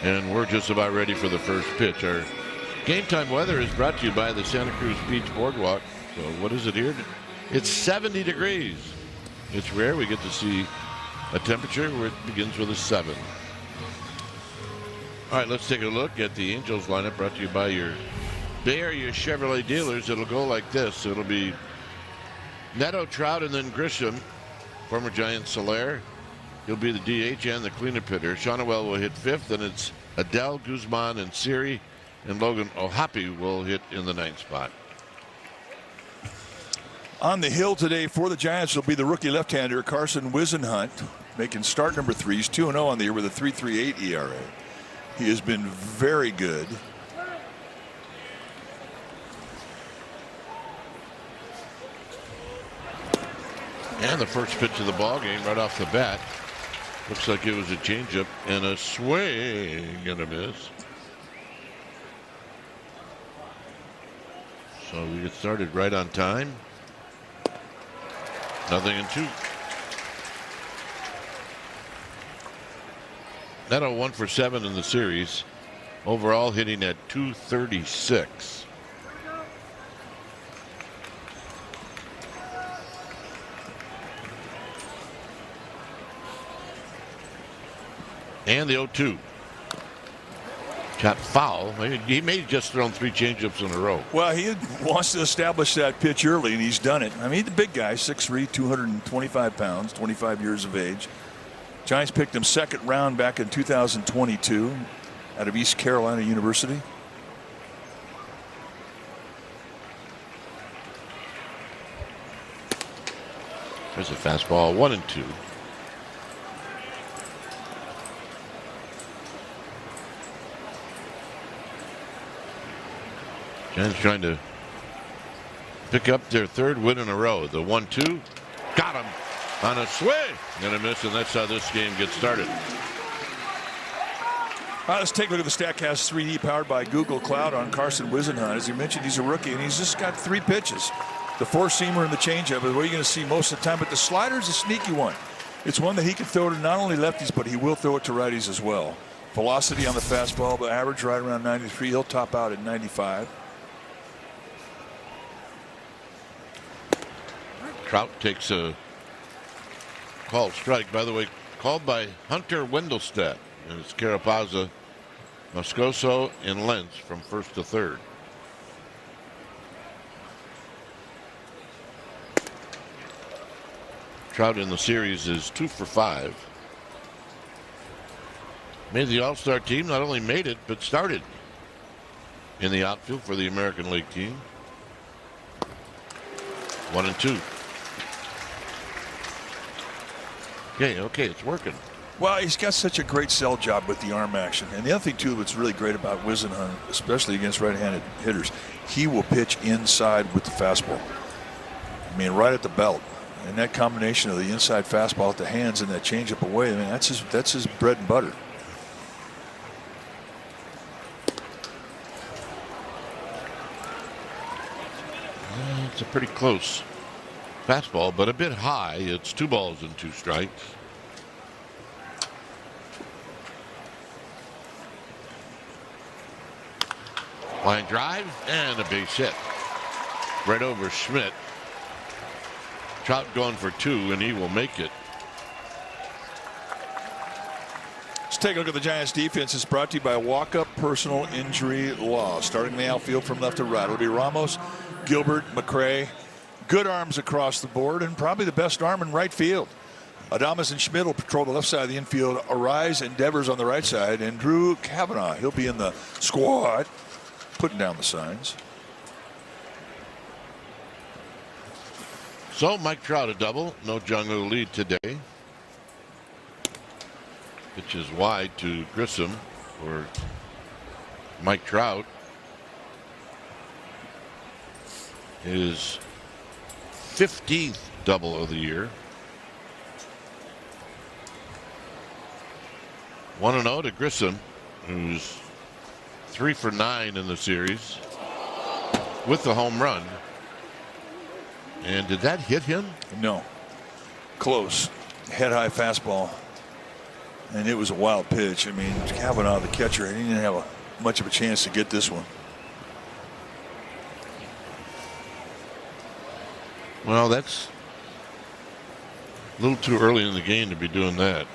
And we're just about ready for the first pitch. Our game time weather is brought to you by the Santa Cruz Beach Boardwalk. So what is it here? It's 70 degrees. It's rare we get to see a temperature where it begins with a 7. All right, let's take a look at the Angels lineup brought to you by your Bay Area Chevrolet dealers. It'll go like this. It'll be Neto, Trout, and then Grisham. Former Giant Soler. He'll be the DH and the cleanup hitter. Shawnuel will hit 5th. Then it's Adele, Guzman, and Siri. And Logan Ohapi will hit in the 9th spot. On the hill today for the Giants will be the rookie left-hander Carson Whisenhunt, making start number 3. He's 2-0 on the year with a 3.38 ERA. He has been very good. And the first pitch of the ball game right off the bat. Looks like it was a changeup and a swing and a miss. So we get started right on time. 0-2. Neto 1 for 7 in the series. Overall hitting at .236. And the 0-2. Shot foul. He may have just thrown 3 changeups in a row. Well, he wants to establish that pitch early, and he's done it. I mean, he's a big guy, 6'3", 225 pounds, 25 years of age. Giants picked him 2nd round back in 2022 out of East Carolina University. There's a fastball, 1-2. Giants trying to pick up their 3rd win in a row. The 1-2, got him on a swing and a miss, and that's how this game gets started. Let's take a look at the StatCast 3D powered by Google Cloud on Carson Whisenhunt. As you mentioned, he's a rookie, and he's just got 3 pitches. The 4-seamer and the changeup is what you're going to see most of the time, but the slider is a sneaky one. It's one that he can throw to not only lefties, but he will throw it to righties as well. Velocity on the fastball, but average right around 93. He'll top out at 95. Trout takes a called strike, by the way, called by Hunter Wendelstedt. And it's Carapazza, Moscoso, and Lentz from 1st to 3rd. Trout in the series is 2 for 5. Made the All-Star team, not only made it, but started in the outfield for the American League team. 1-2. Okay, it's working. Well, he's got such a great sell job with the arm action. And the other thing, too, that's really great about Whisenhunt, especially against right-handed hitters, he will pitch inside with the fastball. I mean, right at the belt. And that combination of the inside fastball at the hands and that changeup away, I mean, that's his bread and butter. It's a pretty close fastball, but a bit high. It's 2 balls and 2 strikes. Line drive and a base hit right over Schmidt. Trout going for 2, and he will make it. Let's take a look at the Giants defense. It's brought to you by Walk-Up Personal Injury Law. Starting the outfield from left to right. It'll be Ramos, Gilbert, McRae. Good arms across the board, and probably the best arm in right field. Adames and Schmidt will patrol the left side of the infield. Arise and Devers on the right side, and Drew Kavanaugh, he'll be in the squad, putting down the signs. So Mike Trout a double. No Jung-Woo lead today. Pitch is wide to Grissom for Mike Trout. His 15th double of the year. 1-0 to Grissom, who's 3 for 9 in the series with the home run. And did that hit him? No. Close. Head high fastball. And it was a wild pitch. I mean, Kavanaugh, the catcher, he didn't have much of a chance to get this one. Well, that's a little too early in the game to be doing that.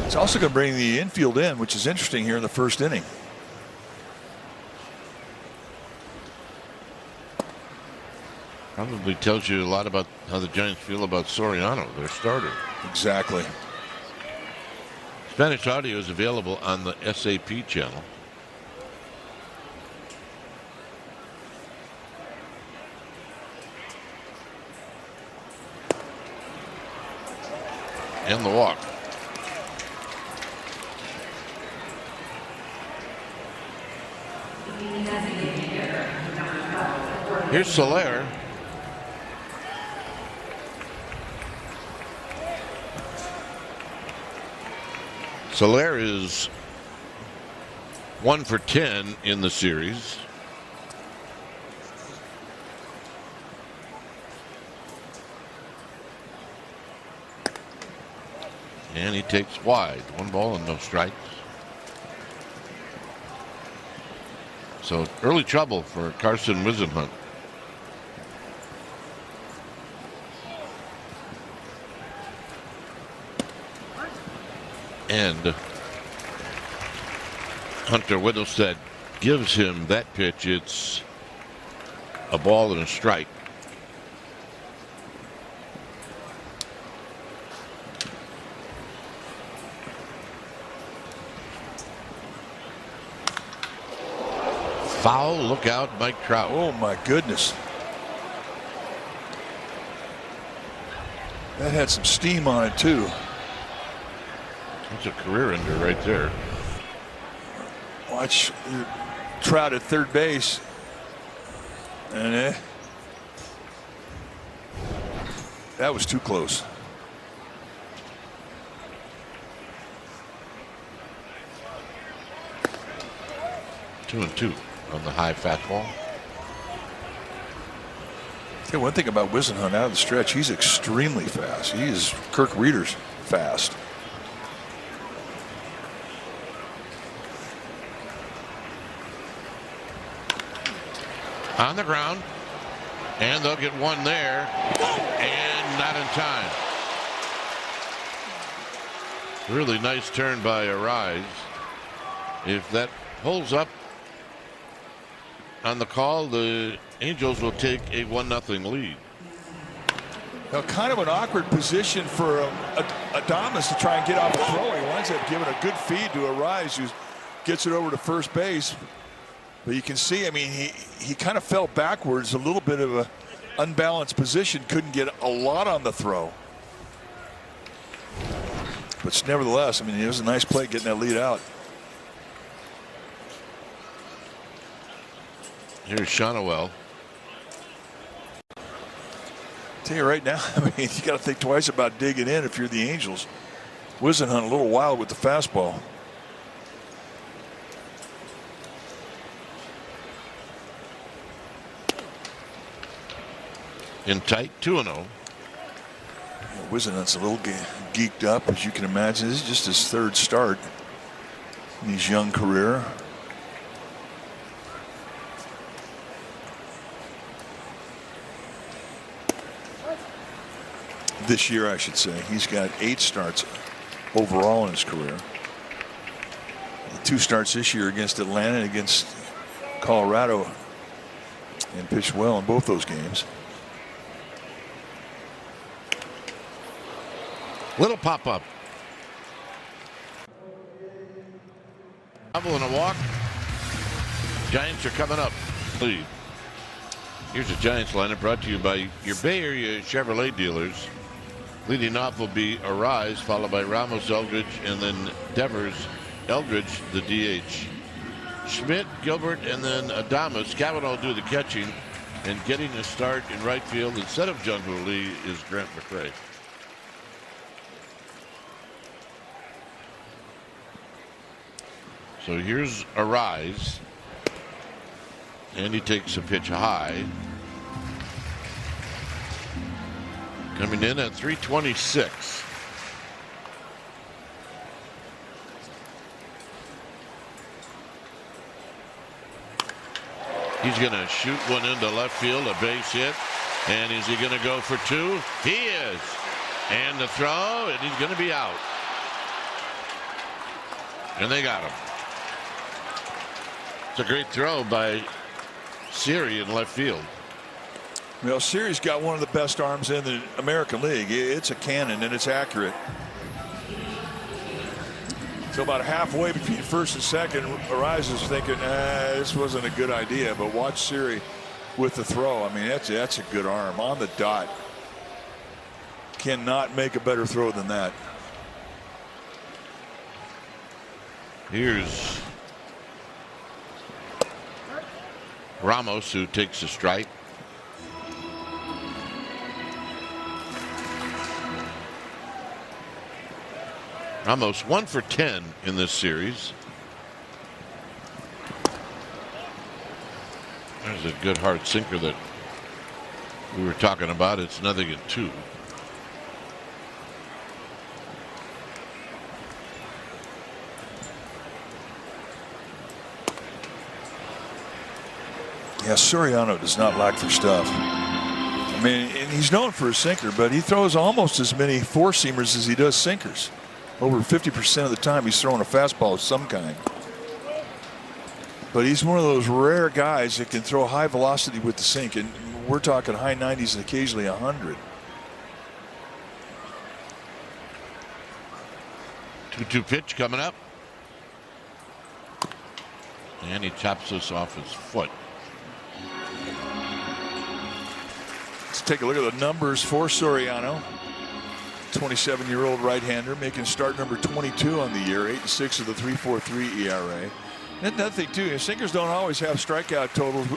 It's also going to bring the infield in, which is interesting here in the first inning. Probably tells you a lot about how the Giants feel about Soriano, their starter. Exactly. Spanish audio is available on the SAP channel. And the walk. Here's Soler. Soler is 1 for 10 in the series. And he takes wide. 1 ball and no strikes. So early trouble for Carson Whisenhunt. And Hunter Whittlestead gives him that pitch. It's a ball and a strike. Foul, look out, Mike Trout. Oh my goodness. That had some steam on it too. That's a career ender right there. Watch Trout at third base. And that was too close. 2-2 on the high fastball. Yeah, one thing about Whisenhunt out of the stretch, he's extremely fast. He is Kirk Reeder's fast. On the ground, and they'll get one there, and not in time. Really nice turn by Arise. If that holds up on the call, the Angels will take a 1-0 lead. Now, kind of an awkward position for Adames to try and get off the throw. He winds up giving a good feed to Arise, who gets it over to first base. But you can see, I mean, he kind of fell backwards, a little bit of a unbalanced position, couldn't get a lot on the throw. But nevertheless, I mean, it was a nice play getting that lead out. Here's Shonowell. Tell you right now, I mean, you got to think twice about digging in if you're the Angels. Whisenhunt a little wild with the fastball. In tight, 2-0. Whisenhunt's a little geeked up, as you can imagine. This is just his third start in his young career. This year, I should say. He's got 8 starts overall in his career. 2 starts this year against Atlanta and against Colorado, and pitched well in both those games. Little pop-up. Double and a walk. Giants are coming up. Lead. Here's the Giants lineup brought to you by your Bay Area Chevrolet dealers. Leading off will be Arise, followed by Ramos, Eldridge, and then Devers, Eldridge, the DH. Schmidt, Gilbert, and then Adames. Kavanaugh will do the catching, and getting a start in right field instead of Jung-Hoo Lee is Grant McCray. So here's Arise, and he takes a pitch high. Coming in at 326. He's going to shoot one into left field, a base hit. And is he going to go for two? He is. And the throw, and he's going to be out. And they got him. It's a great throw by Siri in left field. Well, Siri's got one of the best arms in the American League. It's a cannon, and it's accurate. So about halfway between first and second, Arias is thinking, this wasn't a good idea. But watch Siri with the throw. I mean, that's a good arm on the dot. Cannot make a better throw than that. Here's Ramos, who takes a strike. Ramos 1 for 10 in this series. There's a good hard sinker that we were talking about. It's 0-2. Yeah, Soriano does not lack for stuff. I mean, and he's known for his sinker, but he throws almost as many four-seamers as he does sinkers. Over 50% of the time he's throwing a fastball of some kind. But he's one of those rare guys that can throw high velocity with the sink, and we're talking high 90s and occasionally 100. 2-2 pitch coming up. And he chops this off his foot. Let's take a look at the numbers for Soriano. 27-year-old right-hander making start number 22 on the year, 8-6 of the 3.43 ERA. And another thing too, sinkers don't always have strikeout totals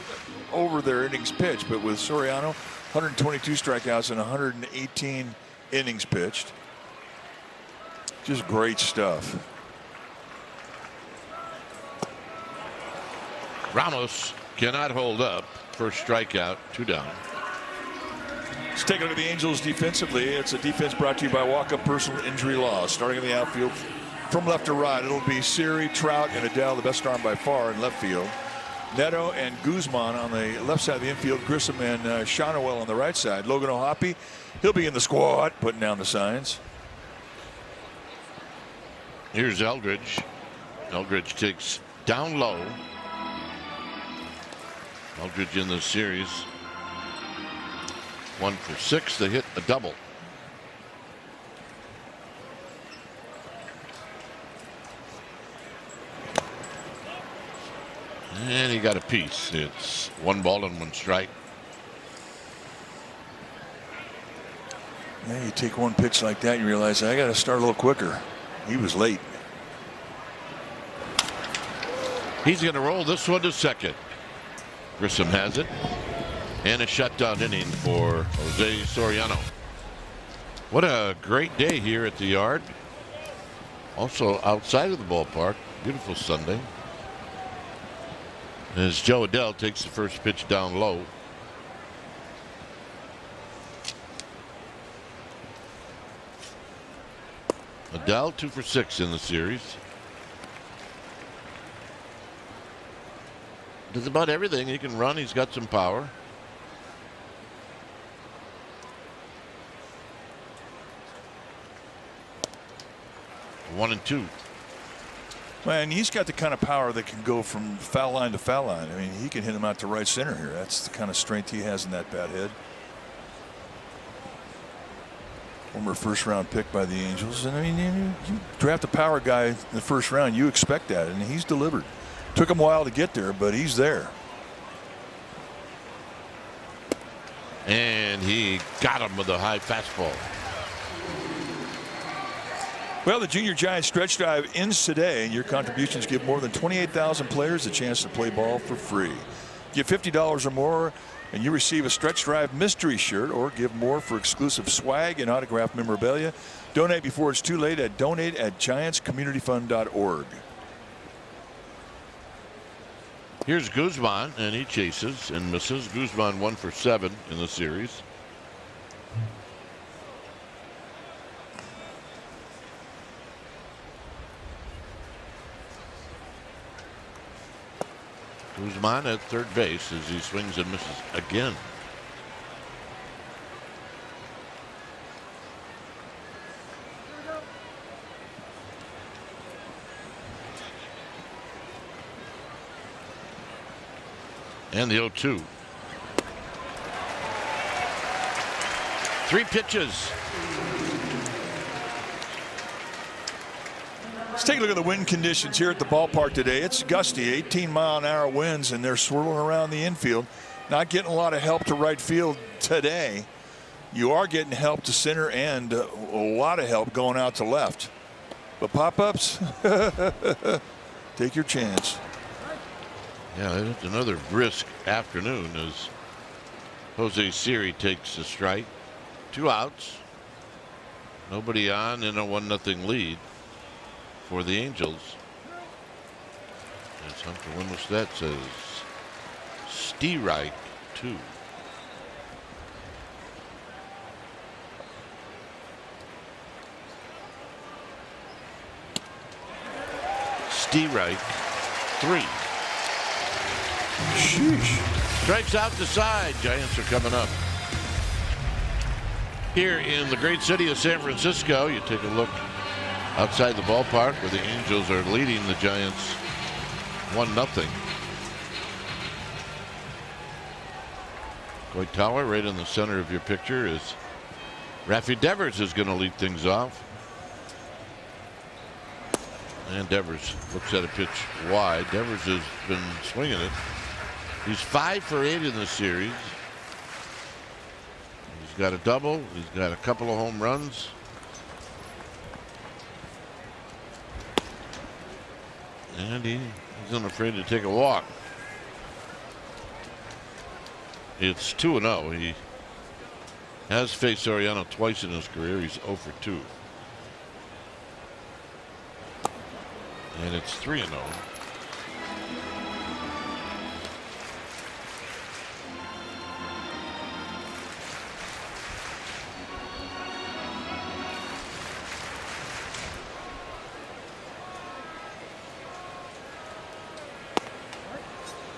over their innings pitched, but with Soriano, 122 strikeouts and 118 innings pitched. Just great stuff. Ramos cannot hold up. First strikeout, 2 down. Let's take a look at the Angels defensively. It's a defense brought to you by Walk-Up Personal Injury Law. Starting in the outfield from left to right, it'll be Siri, Trout, and Adele, the best arm by far in left field. Neto and Guzman on the left side of the infield. Grissom and Shonowell on the right side. Logan O'Hoppe, he'll be in the squad, putting down the signs. Here's Eldridge. Eldridge takes down low. Eldridge in the series. 1 for 6. They hit a double. And he got a piece. It's 1 ball and 1 strike. Yeah, you take one pitch like that and you realize I got to start a little quicker. He was late. He's going to roll this one to second. Grissom has it. And a shutdown inning for Jose Soriano. What a great day here at the yard. Also outside of the ballpark. Beautiful Sunday. As Joe Adele takes the first pitch down low. Adele 2 for 6 in the series. Does about everything. He can run. He's got some power. One and 2. Man, he's got the kind of power that can go from foul line to foul line. I mean, he can hit him out to right center here. That's the kind of strength he has in that bat head. Former first-round pick by the Angels. And I mean, you draft a power guy in the first round, you expect that, and he's delivered. Took him a while to get there, but he's there. And he got him with a high fastball. Well, the Junior Giants Stretch Drive ends today. Your contributions give more than 28,000 players a chance to play ball for free. Give $50 or more and you receive a Stretch Drive mystery shirt, or give more for exclusive swag and autographed memorabilia. Donate before it's too late at donate@giantscommunityfund.org. Here's Guzman, and he chases and misses. Guzman 1 for 7 in the series. Guzman at third base as he swings and misses again. And the 0-2. 3 pitches. Let's take a look at the wind conditions here at the ballpark today. It's gusty, 18-mile-an-hour winds, and they're swirling around the infield. Not getting a lot of help to right field today. You are getting help to center and a lot of help going out to left. But pop-ups, take your chance. Yeah, it's another brisk afternoon as Jose Siri takes a strike. 2 outs. Nobody on in a 1-0 lead for the Angels. As Hunter Windelstedt says, Strike 2. Strike 3. Sheesh. Strikes out the side. Giants are coming up. Here in the great city of San Francisco, you take a look outside the ballpark where the Angels are leading the Giants 1-0. Coit Tower right in the center of your picture is Rafi Devers is going to lead things off. And Devers looks at a pitch wide. Devers has been swinging it. He's 5 for 8 in the series. He's got a double. He's got a couple of home runs. And he's unafraid to take a walk. It's 2-0. He has faced Soriano twice in his career. He's 0 for 2. And it's 3-0.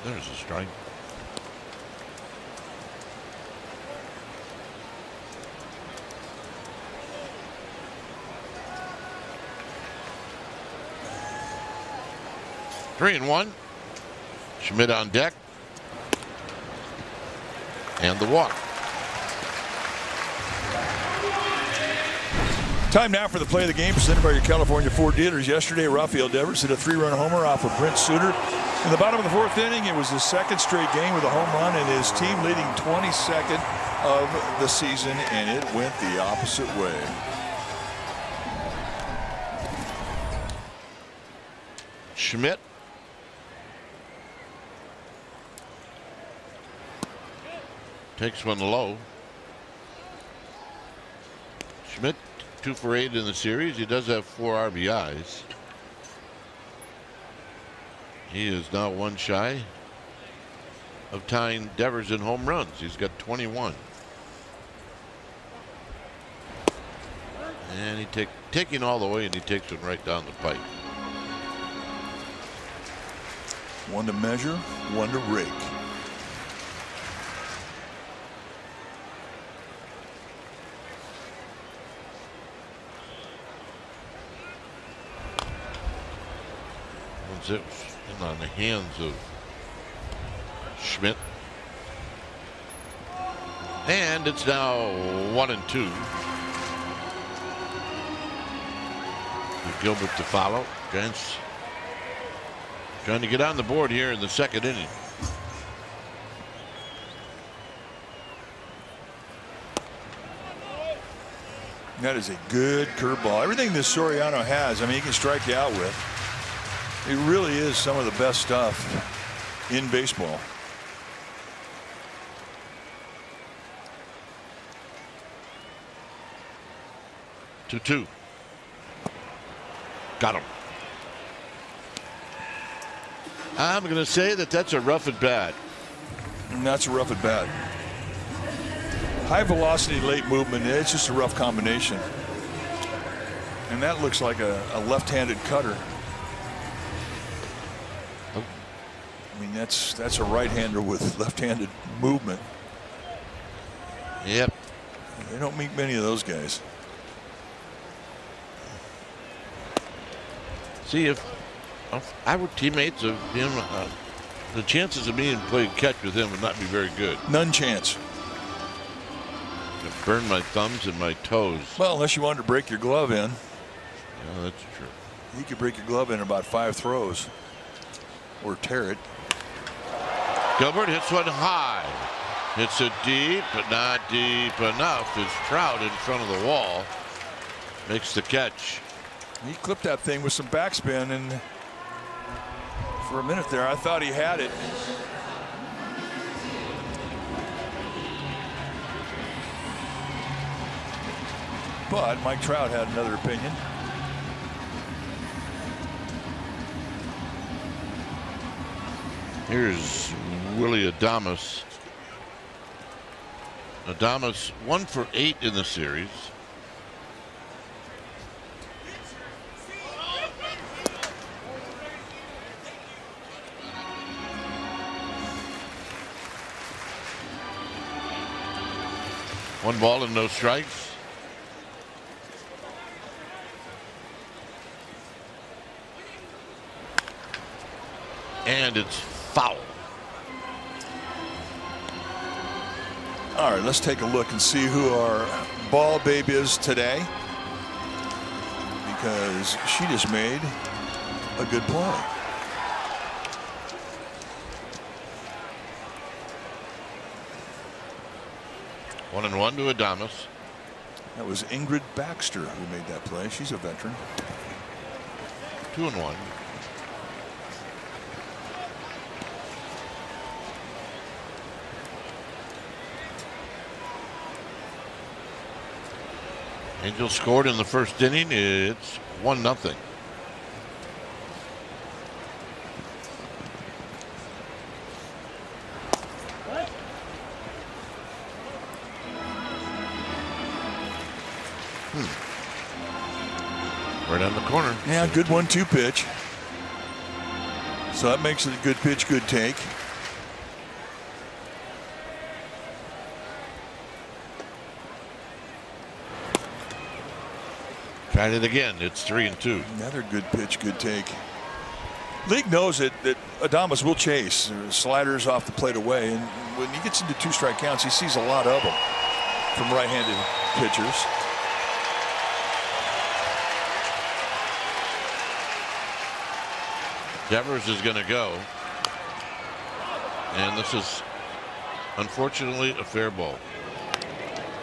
There's a strike. Three and 1. Schmidt on deck. And the walk. Time now for the play of the game presented by your California Ford dealers. Yesterday, Rafael Devers hit a 3-run homer off of Brent Suter. In the bottom of the 4th inning, it was his 2nd straight game with a home run and his team leading 22nd of the season, and it went the opposite way. Schmidt. Takes one low. Schmidt 2 for 8 in the series. He does have 4 RBIs. He is now 1 shy of tying Devers in home runs. He's got 21. And he taking all the way, and he takes it right down the pipe. 1 to measure, 1 to rake. It was on the hands of Schmidt. And it's now 1-2. With Gilbert to follow. Giants trying to get on the board here in the 2nd inning. That is a good curveball. Everything this Soriano has, I mean, he can strike you out with. It really is some of the best stuff in baseball. Two. Got him. I'm going to say that that's a rough at bat. And that's a rough at bat. High velocity, late movement. It's just a rough combination. And that looks like a left-handed cutter. I mean, that's a right-hander with left-handed movement. Yep. They don't meet many of those guys. See, if I were teammates of him, the chances of me playing catch with him would not be very good. None chance. I'd burn my thumbs and my toes. Well, unless you wanted to break your glove in. Yeah, that's true. You could break your glove in about 5 throws. Or tear it. Gilbert hits one high. Hits it deep, but not deep enough. It's Trout in front of the wall. Makes the catch. He clipped that thing with some backspin, and for a minute there, I thought he had it. But Mike Trout had another opinion. Here's Willie Adames. Adames 1 for 8 in the series. One ball and no strikes. And it's foul. All right, let's take a look and see who our ball babe is today, because she just made a good play. One and one to Adames. That was Ingrid Baxter who made that play. She's a veteran. 2 and 1. Angels scored in the first inning. It's 1-0. Right on the corner. Yeah, good 1-2 pitch. So that makes it a good pitch, good take. Tried it again. It's 3-2. Another good pitch, good take. League knows that Adames will chase. Sliders off the plate away, and when he gets into 2-strike counts, he sees a lot of them from right-handed pitchers. Devers is going to go. And this is unfortunately a fair ball.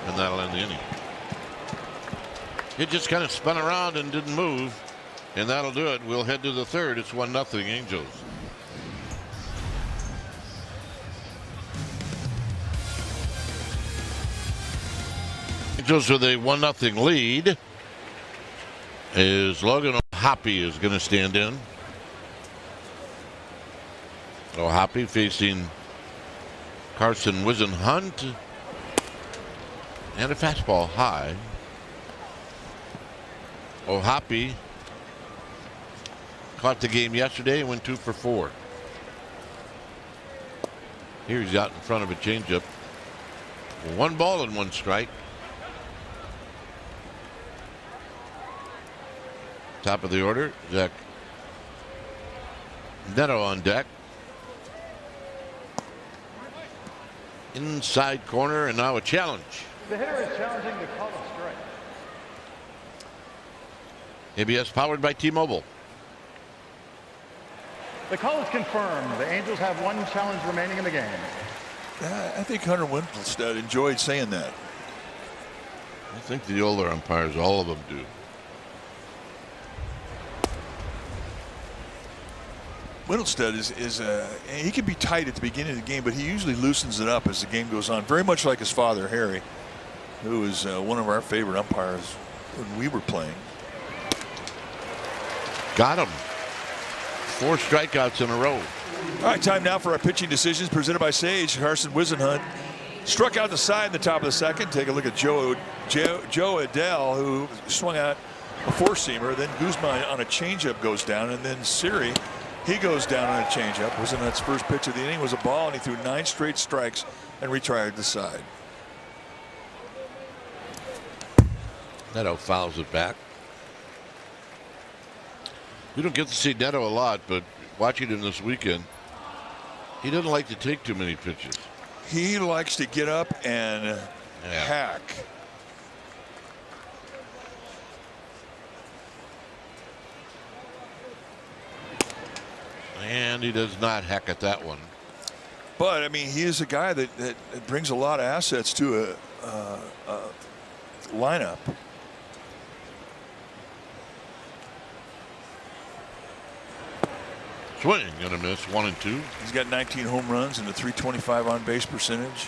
And that'll end the inning. It just kind of spun around and didn't move. And that'll do it. We'll head to the third. It's 1-0 Angels. Angels with a 1-0 lead. Is Logan O'Hoppe is going to stand in. O'Hoppe facing Carson Wisenhunt. And a fastball high. O'Hoppe caught the game yesterday and went 2 for 4. Here he's out in front of a changeup. 1 ball and 1 strike. Top of the order, Zach Neto on deck. Inside corner, and now a challenge. The hitter is challenging the call of strike. ABS powered by T-Mobile. The call is confirmed. The Angels have 1 challenge remaining in the game. I think Hunter Winkelstead enjoyed saying that. I think the older umpires, all of them do. Winkelstead is he can be tight at the beginning of the game, but he usually loosens it up as the game goes on. Very much like his father, Harry, who was one of our favorite umpires when we were playing. Got him. 4 strikeouts in a row. All right, time now for our pitching decisions presented by Sage. Carson Wisenhunt struck out the side in the top of the second. Take a look at Joe Adell, who swung out a 4-seamer. Then Guzman on a changeup goes down, and then Siri He goes down on a changeup. Was in that first pitch of the inning. Was a ball, and he threw 9 straight strikes and retired the side. Neto fouls it back. We don't get to see Neto a lot, but watching him this weekend, he doesn't like to take too many pitches. He likes to get up and hack. And he does not hack at that one. But I mean, he is a guy that brings a lot of assets to a lineup. Swing, gonna miss 1 and 2. He's got 19 home runs and a .325 on base percentage.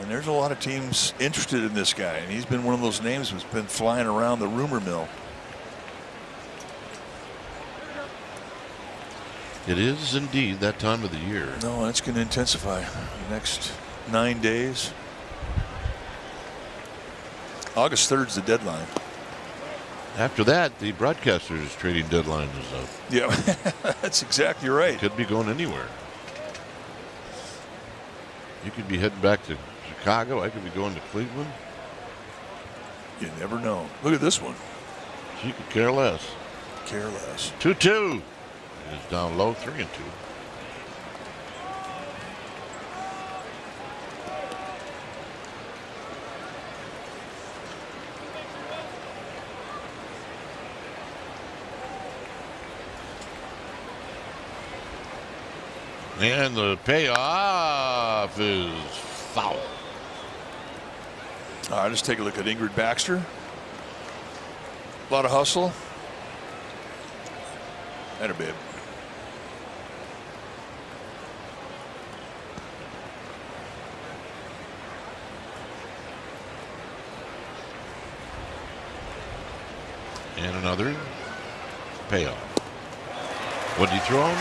And there's a lot of teams interested in this guy, and he's been one of those names that's been flying around the rumor mill. It is indeed that time of the year. No, it's going to intensify the next 9 days. August 3rd is the deadline. After that, the broadcasters trading deadline is up. Yeah, that's exactly right. Could be going anywhere. You could be heading back to Chicago. I could be going to Cleveland. You never know. Look at this one. She could care less. Care less. 2-2. Is down low, 3 and 2. And the payoff is foul. All right, let's take a look at Ingrid Baxter. A lot of hustle. And a bib. And another payoff. What did he throw him?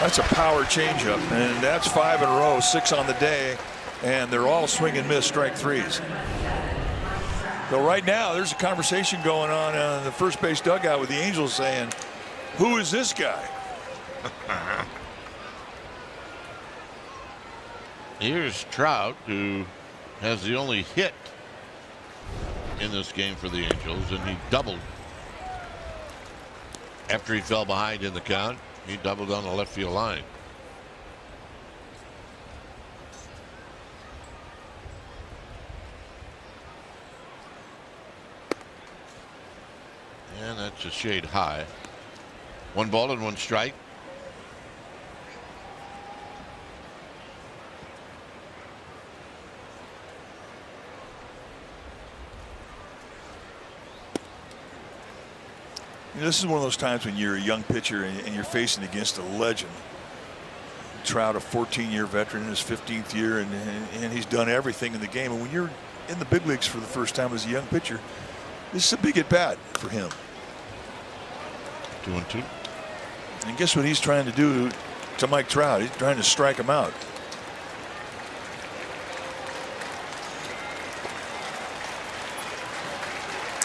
That's a power changeup, and that's 5 in a row, 6 on the day, and they're all swing and miss strike threes. So right now, there's a conversation going on in the first base dugout with the Angels saying, "Who is this guy?" Here's Trout, who has the only hit in this game for the Angels, and he doubled after he fell behind in the count. He doubled on the left field line. And that's a shade high. 1 ball and 1 strike. This is one of those times when you're a young pitcher and you're facing against a legend. Trout, a 14-year veteran in his 15th year, and he's done everything in the game. And when you're in the big leagues for the first time as a young pitcher, this is a big at-bat for him. 2 and 2. And guess what he's trying to do to Mike Trout? He's trying to strike him out.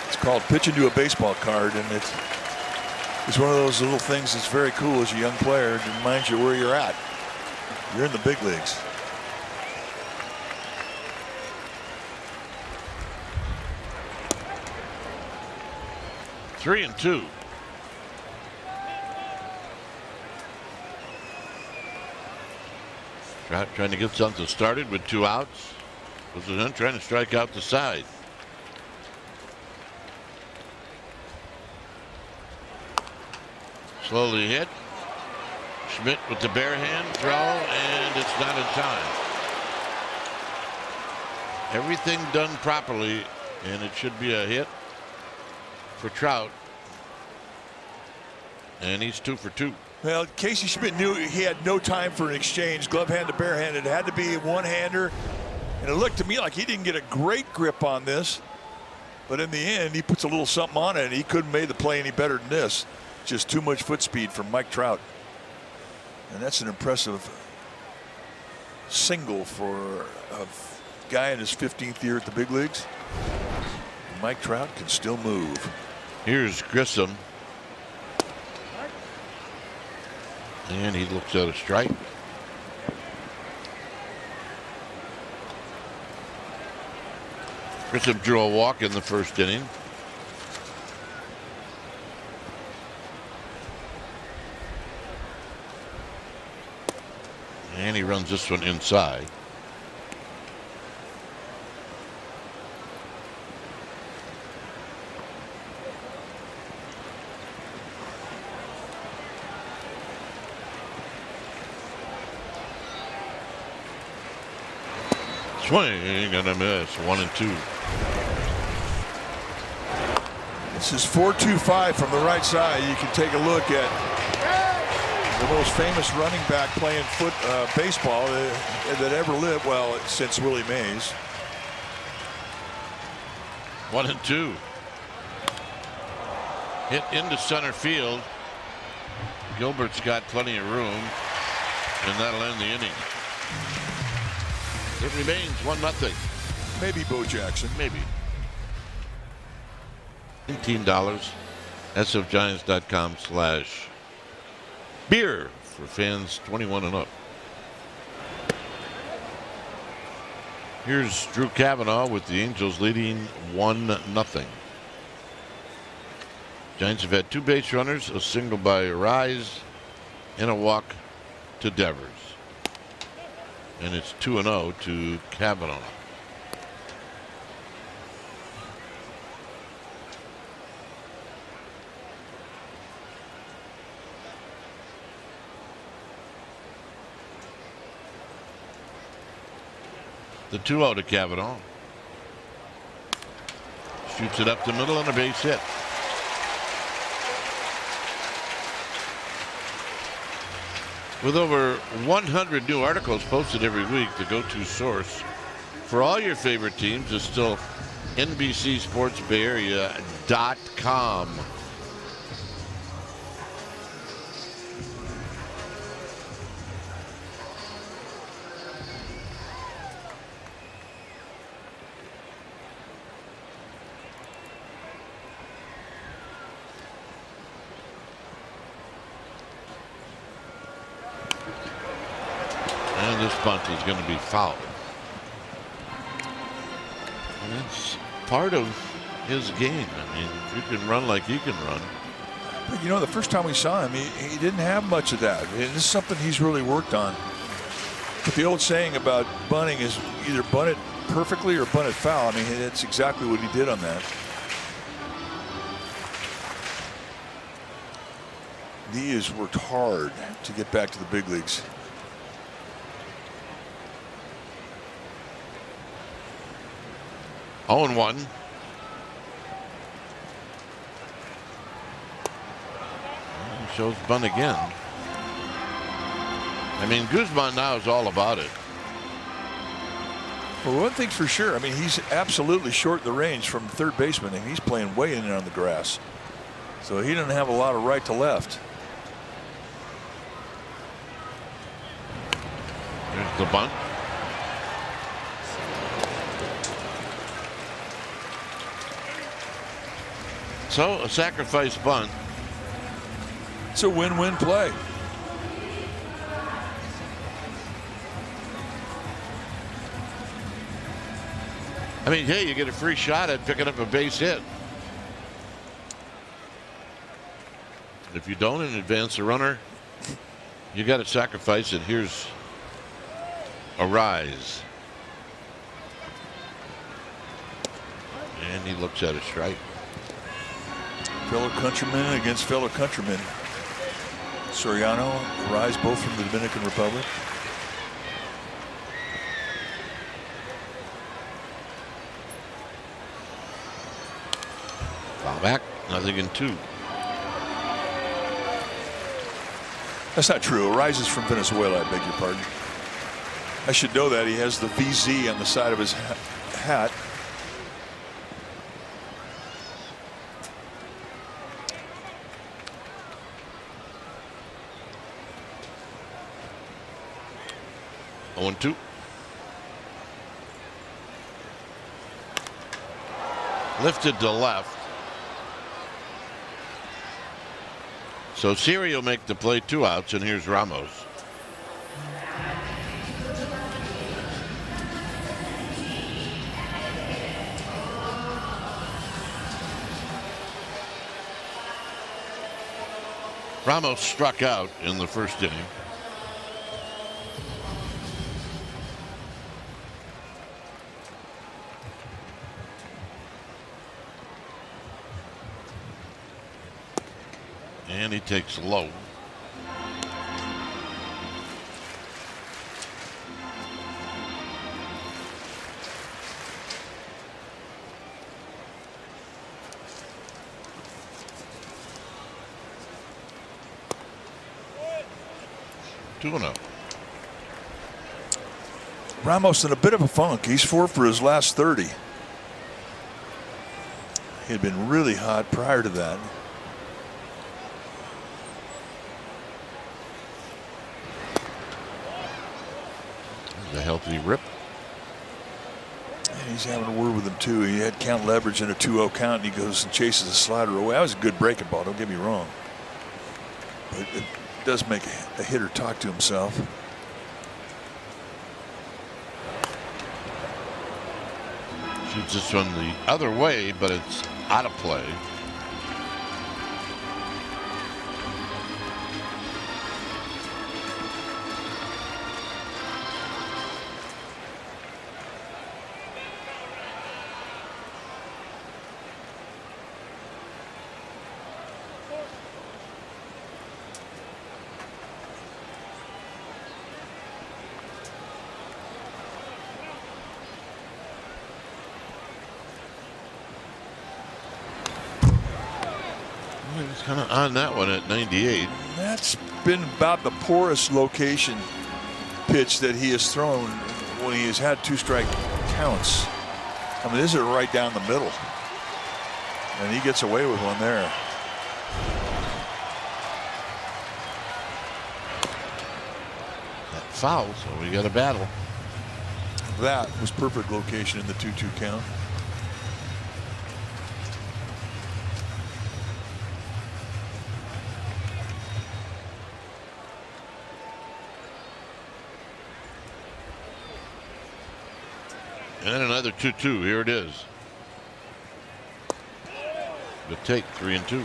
It's called pitching to a baseball card, and it's one of those little things that's very cool as a young player. It reminds you where you're at. You're in the big leagues. Three and 2. Trout trying to get something started with 2 outs. Was it trying to strike out the side. Slowly hit. Schmidt with the bare hand throw, and it's not in time. Everything done properly, and it should be a hit for Trout. And he's 2 for 2. Well, Casey Schmidt knew he had no time for an exchange. Glove hand to bare hand. It had to be a one-hander. And it looked to me like he didn't get a great grip on this. But in the end, he puts a little something on it, and he couldn't have made the play any better than this. Just too much foot speed from Mike Trout. And that's an impressive single for a guy in his 15th year at the big leagues. Mike Trout can still move. Here's Grissom. And he looks at a strike. Grisham drew a walk in the first inning. And he runs this one inside. Swing, ain't gonna miss. 1-2. This is 4-2-5 from the right side. You can take a look at the most famous running back playing baseball that ever lived. Well, since Willie Mays. 1-2. Hit into center field. Gilbert's got plenty of room, and that'll end the inning. It remains 1-0. Maybe Bo Jackson. Maybe. $18. sfgiants.com/beer for fans 21 and up. Here's Drew Cavanaugh with the Angels leading 1-0. Giants have had 2 base runners, a single by Rise, and a walk to Devers. And it's 2-0 to Cavanaugh. The 2-0 to Cavanaugh. Shoots it up the middle and a base hit. With over 100 new articles posted every week, the go-to source for all your favorite teams is still NBCSportsBayArea.com. And this bunt is going to be fouled. And that's part of his game. I mean, if you can run like he can run. But you know, the first time we saw him, he didn't have much of that. This is something he's really worked on. But the old saying about bunting is either bunt it perfectly or bunt it foul. I mean, that's exactly what he did on that. He has worked hard to get back to the big leagues. Oh, and 1. Shows bunt again. I mean, Guzman now is all about it. Well, one thing's for sure. I mean, he's absolutely short the range from third baseman, and he's playing way in on the grass. So he doesn't have a lot of right to left. Here's the bunt. So a sacrifice bunt. It's a win-win play. I mean, hey, you get a free shot at picking up a base hit. If you don't and advance a runner, you got to sacrifice it. Here's a Rise. And he looks at a strike. Fellow countryman against fellow countryman. Soriano, Rise, both from the Dominican Republic. Foul back, 0-2. That's not true. Rise is from Venezuela, I beg your pardon. I should know that. He has the VZ on the side of his hat. Oh, and 2. Lifted to left. So Siri will make the play, 2 outs, and here's Ramos. Ramos struck out in the first inning. And he takes low. Two and up. Ramos in a bit of a funk. He's 4 for his last 30. He had been really hot prior to that. A healthy rip. And he's having a word with him too. He had count leverage in a 2-0 count, and he goes and chases the slider away. That was a good breaking ball, don't get me wrong, but it does make a hitter talk to himself. Shoots this one the other way, but it's out of play. He's kind of on that one at 98. That's been about the poorest location pitch that he has thrown when he has had 2-strike counts. I mean, this is right down the middle, and he gets away with one there. That foul, so we got a battle. That was perfect location in the 2-2 count. And another 2-2. Here it is. The take, 3-2.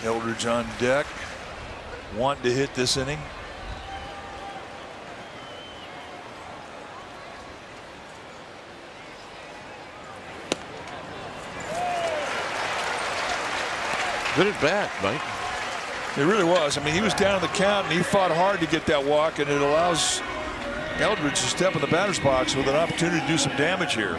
Eldridge on deck, wanting to hit this inning. Good at bat, Mike. It really was. I mean, he was down in the count, and he fought hard to get that walk, and it allows Eldridge to step in the batter's box with an opportunity to do some damage here.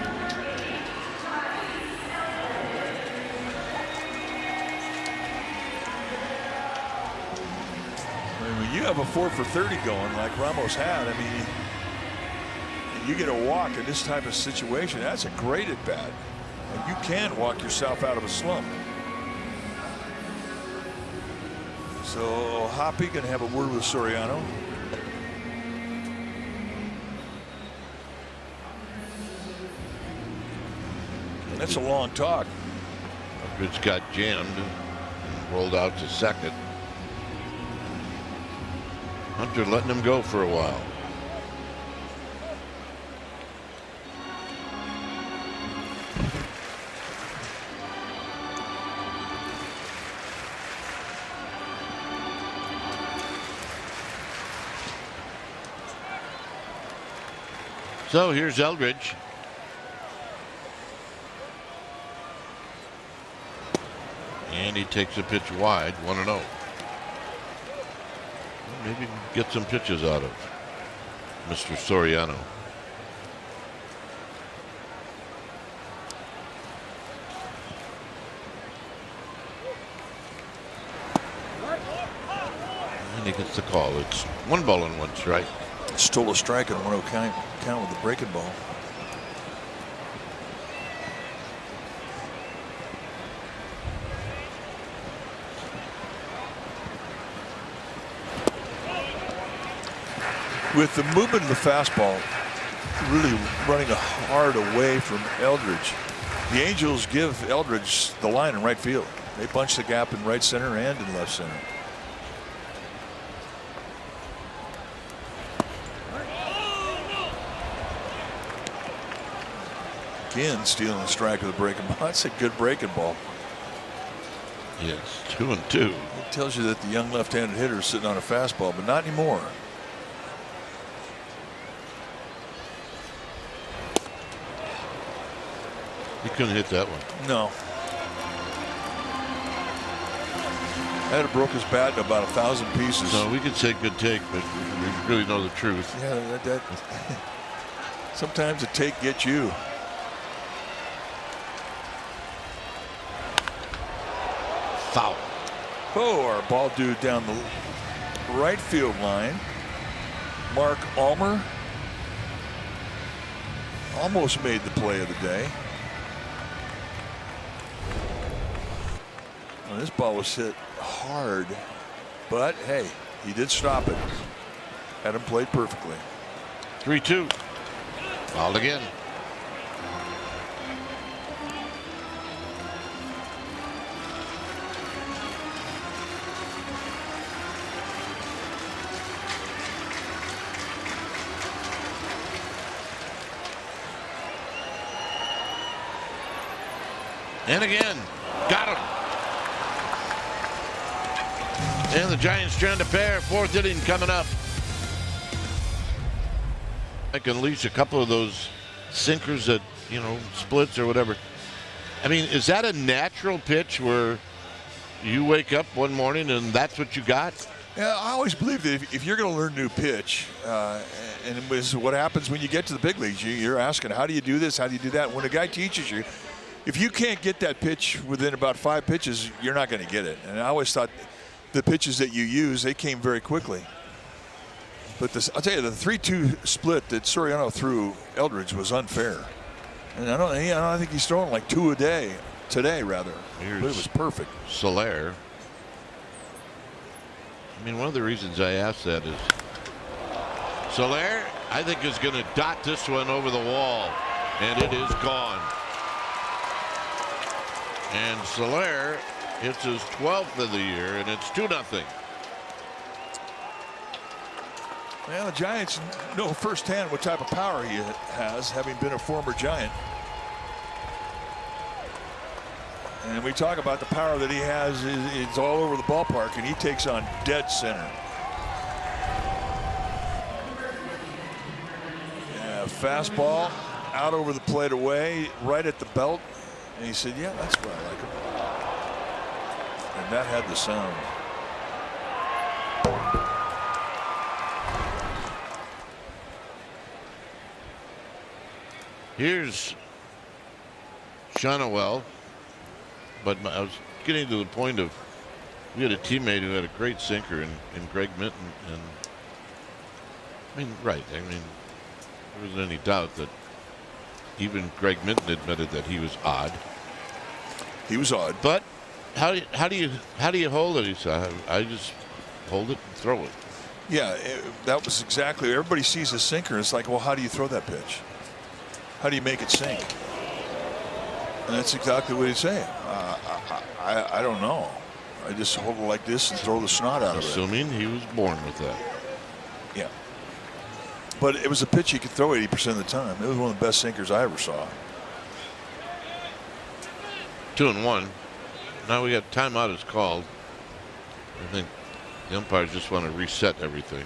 I mean, when you have a 4 for 30 going like Ramos had, I mean, and you get a walk in this type of situation, that's a great at bat. And you can walk yourself out of a slump. So Hoppy going to have a word with Soriano. And that's a long talk. Eldridge got jammed and rolled out to second. Hunter letting him go for a while. So here's Eldridge. And he takes a pitch wide, 1-0. Maybe get some pitches out of Mr. Soriano. And he gets the call. It's 1 ball and 1 strike. Stole a strike on 1-0 count with the breaking ball. With the movement of the fastball, really running hard away from Eldridge. The Angels give Eldridge the line in right field. They bunch the gap in right center and in left center. Again, stealing a strike with a breaking ball. That's a good breaking ball. Yes, 2-2. It tells you that the young left-handed hitter is sitting on a fastball, but not anymore. He couldn't hit that one. No. That had broke his bat in about 1,000 pieces. No, we could say good take, but we really know the truth. Yeah, sometimes a take gets you. Foul. Oh, our ball dude down the right field line. Mark Almer almost made the play of the day. Well, this ball was hit hard, but hey, he did stop it. Had him played perfectly. 3-2. Fouled again. And again, got him. And the Giants trying to pair. Fourth inning coming up. I can unleash a couple of those sinkers that, splits or whatever. I mean, is that a natural pitch where you wake up one morning and that's what you got? Yeah, I always believe that if you're going to learn a new pitch, and it was what happens when you get to the big leagues, you're asking, how do you do this? How do you do that? When a guy teaches you, if you can't get that pitch within about 5 pitches, you're not going to get it. And I always thought the pitches that you use, they came very quickly. But I'll tell you, the 3-2 split that Soriano threw Eldridge was unfair. And I don't think he's throwing like 2 a day today, rather. But it was perfect. Soler. I mean, one of the reasons I asked that is Soler, I think, is going to dot this one over the wall, and it is gone. And Soler, it's his 12th of the year, and it's 2-0. Well, the Giants know firsthand what type of power he has, having been a former Giant. And we talk about the power that he has. It's all over the ballpark, and he takes on dead center. Yeah, fastball out over the plate away, right at the belt. And he said, yeah, that's where I like him. And that had the sound. Here's Shonowell. But I was getting to the point of, we had a teammate who had a great sinker in Greg Minton. And I mean, right. I mean, there wasn't any doubt that even Greg Minton admitted that he was odd. He was odd. But how do you hold it? He said, I just hold it and throw it. Yeah, that was exactly. Everybody sees a sinker. It's like, well, how do you throw that pitch? How do you make it sink? And that's exactly what he's saying. I don't know. I just hold it like this and throw the snot out of it. Assuming he was born with that. Yeah. But it was a pitch he could throw 80% of the time. It was one of the best sinkers I ever saw. 2-1. Now we got timeout is called. I think the umpires just want to reset everything.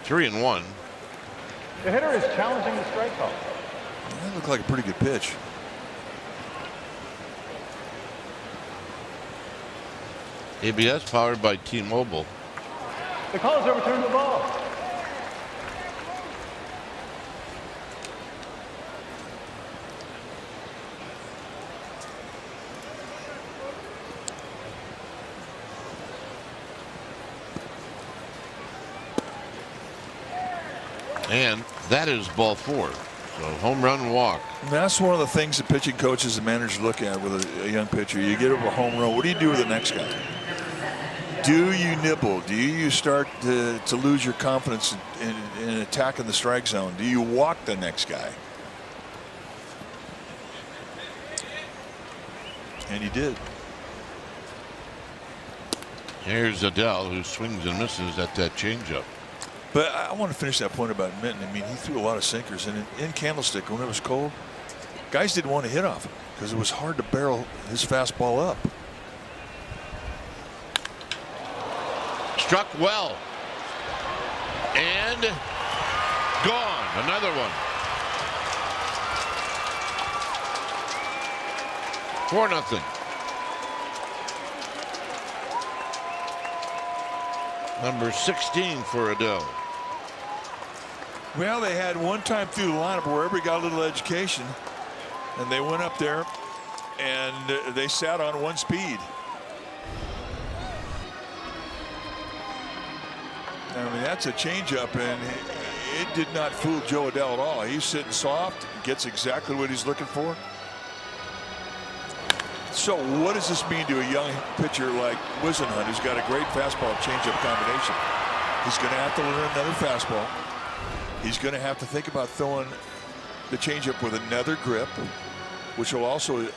Three and one. The hitter is challenging the strike call. That looked like a pretty good pitch. ABS powered by T-Mobile. The call is overturned the ball. And that is ball 4. So home run, walk. And that's one of the things that pitching coaches and managers look at with a young pitcher. You get him a home run. What do you do with the next guy? Do you nibble? Do you start to lose your confidence in attacking the strike zone? Do you walk the next guy? And he did. Here's Adele, who swings and misses at that changeup. But I want to finish that point about Minton. I mean, he threw a lot of sinkers, and in Candlestick, when it was cold, guys didn't want to hit off him because it was hard to barrel his fastball up. Struck well. And gone. Another one. 4-0. Number 16 for Adele. Well, they had one time through the lineup where everybody got a little education, and they went up there and they sat on one speed. I mean, that's a changeup, and it did not fool Joe Adele at all. He's sitting soft, gets exactly what he's looking for. So what does this mean to a young pitcher like Wisenhunt, who's got a great fastball changeup combination? He's going to have to learn another fastball. He's going to have to think about throwing the changeup with another grip, which will also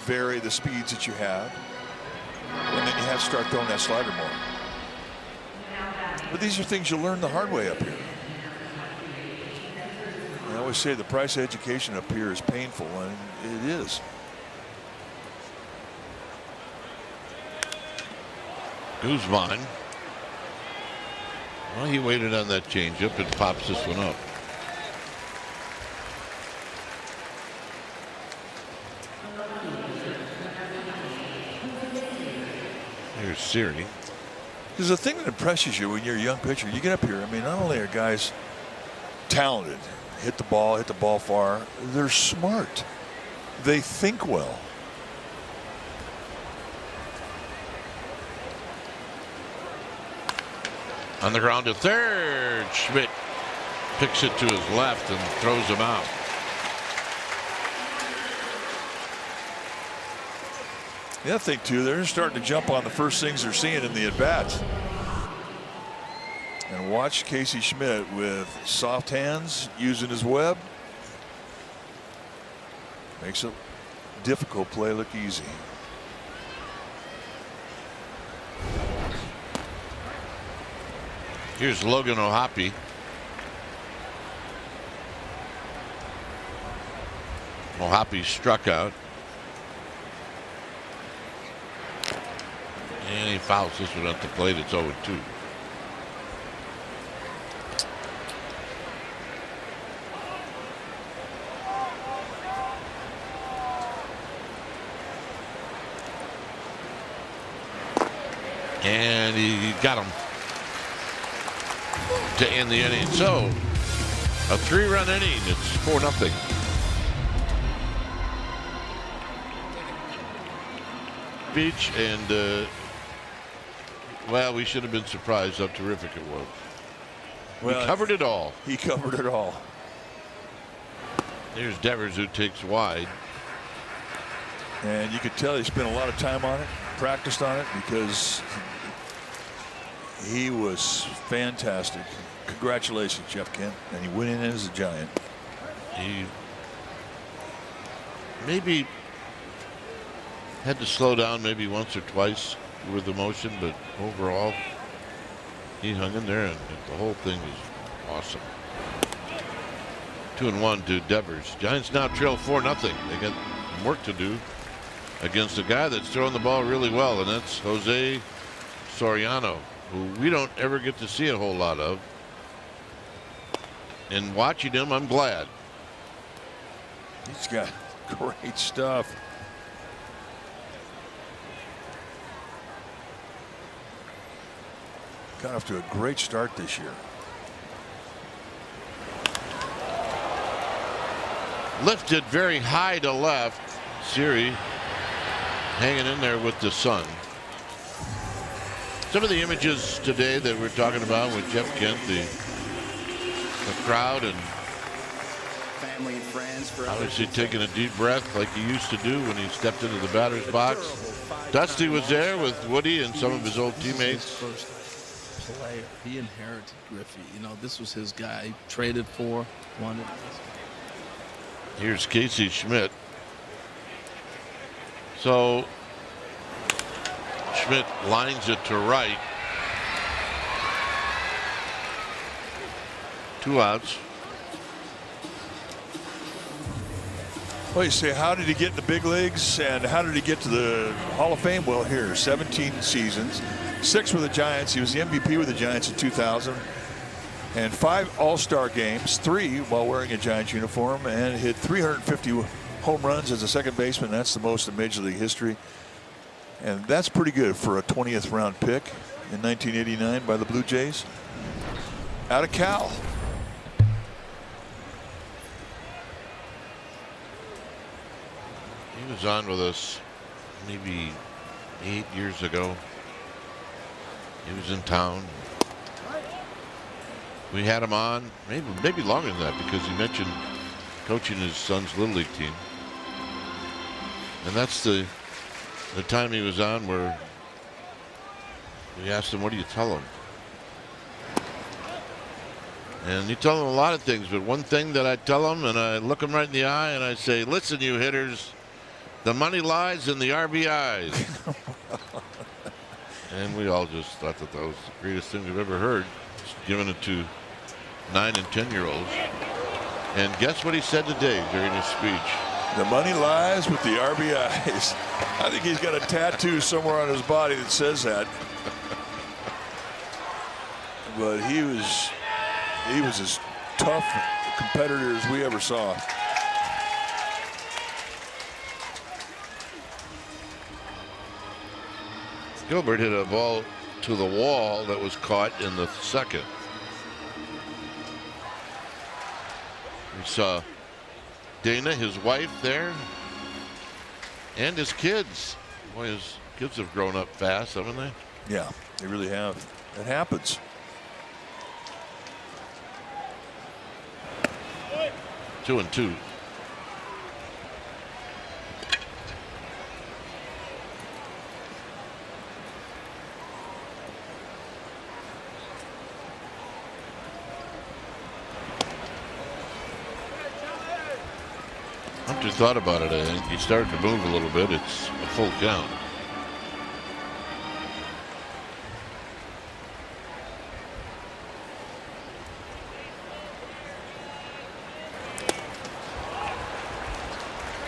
vary the speeds that you have. And then you have to start throwing that slider more. But these are things you learn the hard way up here. I always say the price of education up here is painful, and it is. Guzman. Well, he waited on that changeup and pops this one up. Here's Siri. There's a thing that impresses you when you're a young pitcher. You get up here. I mean, not only are guys talented, hit the ball far, they're smart. They think well. On the ground to third. Schmidt picks it to his left and throws him out. The other thing, too, they're starting to jump on the first things they're seeing in the at-bats. And watch Casey Schmidt with soft hands using his web. Makes a difficult play look easy. Here's Logan O'Hoppe. O'Hoppe struck out. And he fouls this one at the plate. It's 0-2. And he got him to end the inning. So a 3-run inning. It's 4-0. Beach and well, we should have been surprised how terrific it was. Well, he covered it all. He covered it all. Here's Devers, who takes wide. And you could tell he spent a lot of time on it, practiced on it, because he was fantastic. Congratulations, Jeff Kent. And he went in as a Giant. He maybe had to slow down maybe once or twice with the motion, but overall he hung in there, and the whole thing was awesome. 2-1 to Devers. Giants now trail 4-0. They got work to do against a guy that's throwing the ball really well, and that's Jose Soriano, who we don't ever get to see a whole lot of. And watching him, I'm glad. He's got great stuff. Got off to a great start this year. Lifted very high to left. Siri hanging in there with the sun. Some of the images today that we're talking about with Jeff Kent, the crowd, and family and friends. For Obviously taking a deep breath like he used to do when he stepped into the batter's box. Dusty was there with Woody and some of his old teammates. Player. He inherited Griffey. You know, this was his guy. He traded for, wanted. Here's Casey Schmidt. So Schmidt lines it to right. 2 outs. Well, you say, how did he get in the big leagues and how did he get to the Hall of Fame? Well, here, 17 seasons, 6 with the Giants. He was the MVP with the Giants in 2000, and 5 All-Star games, 3 while wearing a Giants uniform, and hit 350 home runs as a second baseman. That's the most in Major League history, and that's pretty good for a 20th round pick in 1989 by the Blue Jays. Out of Cal. He was on with us maybe 8 years ago. He was in town. We had him on maybe longer than that because he mentioned coaching his son's Little League team. And that's the time he was on where we asked him, what do you tell him? And you tell him a lot of things, but one thing that I tell him, and I look him right in the eye and I say, listen, you hitters, the money lies in the RBIs. And we all just thought that was the greatest thing we've ever heard. Just giving it to 9 and 10-year-olds. And guess what he said today during his speech? The money lies with the RBIs. I think he's got a tattoo somewhere on his body that says that. But he was as tough a competitor as we ever saw. Gilbert hit a ball to the wall that was caught in the second. We saw Dana, his wife, there, and his kids. Boy, his kids have grown up fast, haven't they? Yeah, they really have. It happens. 2-2. Hunter thought about it. I think he started to move a little bit. It's a full count.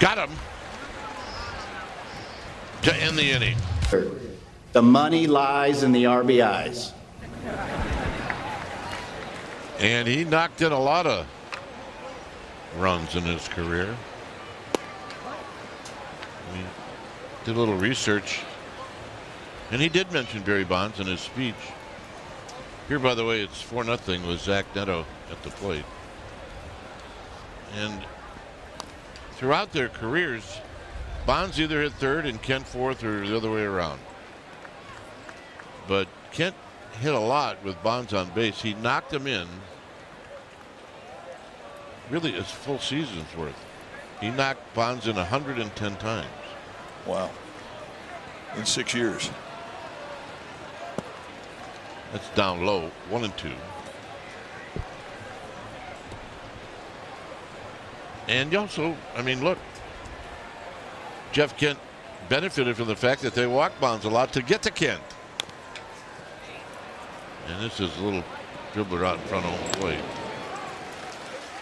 Got him to end the inning. The money lies in the RBIs. And he knocked in a lot of runs in his career. We did a little research, and he did mention Barry Bonds in his speech. Here, by the way, it's 4-0 with Zach Neto at the plate. And throughout their careers, Bonds either hit third and Kent fourth or the other way around. But Kent hit a lot with Bonds on base. He knocked him in really his full season's worth. He knocked Bonds in 110 times. Wow. In 6 years. That's down low, 1-2. And also, I mean, look, Jeff Kent benefited from the fact that they walked Bonds a lot to get to Kent. And this is a little dribbler out in front of home plate.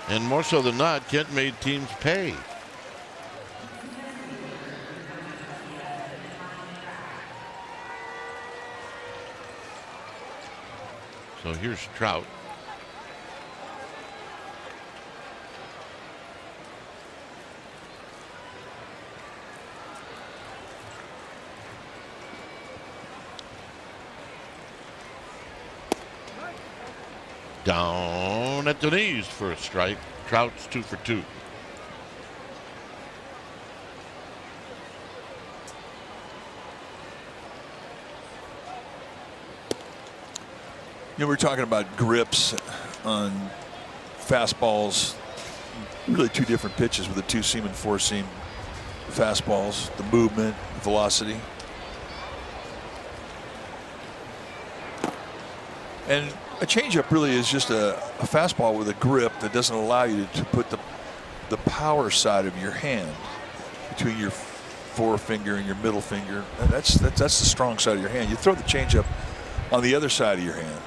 And more so than not, Kent made teams pay. So here's Trout. Down at the knees for a strike. Trout's 2 for 2. You know, we're talking about grips on fastballs really two different pitches with a two-seam and four-seam fastballs, the movement, velocity. And a changeup really is just a fastball with a grip that doesn't allow you to put the power side of your hand between your forefinger and your middle finger. And that's the strong side of your hand. You throw the changeup on the other side of your hand.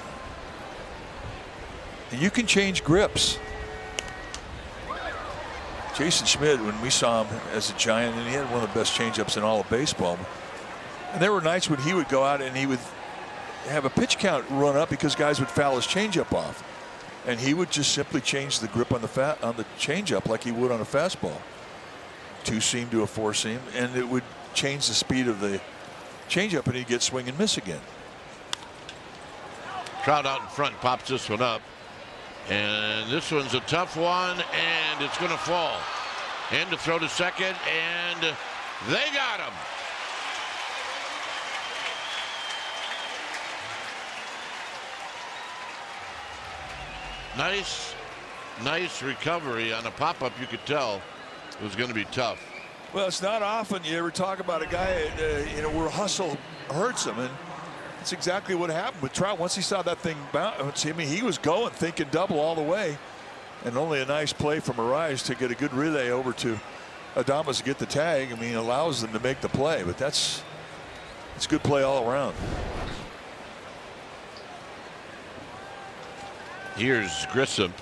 And you can change grips. Jason Schmidt, when we saw him as a Giant, and he had one of the best changeups in all of baseball. And there were nights when he would go out and he would have a pitch count run up because guys would foul his changeup off, and he would just simply change the grip on the changeup like he would on a fastball, two-seam to a four-seam, and it would change the speed of the changeup, and he'd get swing and miss again. Trout out in front pops this one up, and this one's a tough one, and it's going to fall. And to throw to second, and they got him. Nice recovery on a pop-up. You could tell it was going to be tough. Well, it's not often you ever talk about a guy, where hustle hurts him, and that's exactly what happened with Trout. Once he saw that thing bounce, I mean, he was going, thinking double all the way, and only a nice play from Arise to get a good relay over to Adames to get the tag. I mean, allows them to make the play, but it's good play all around. Here's Grissom,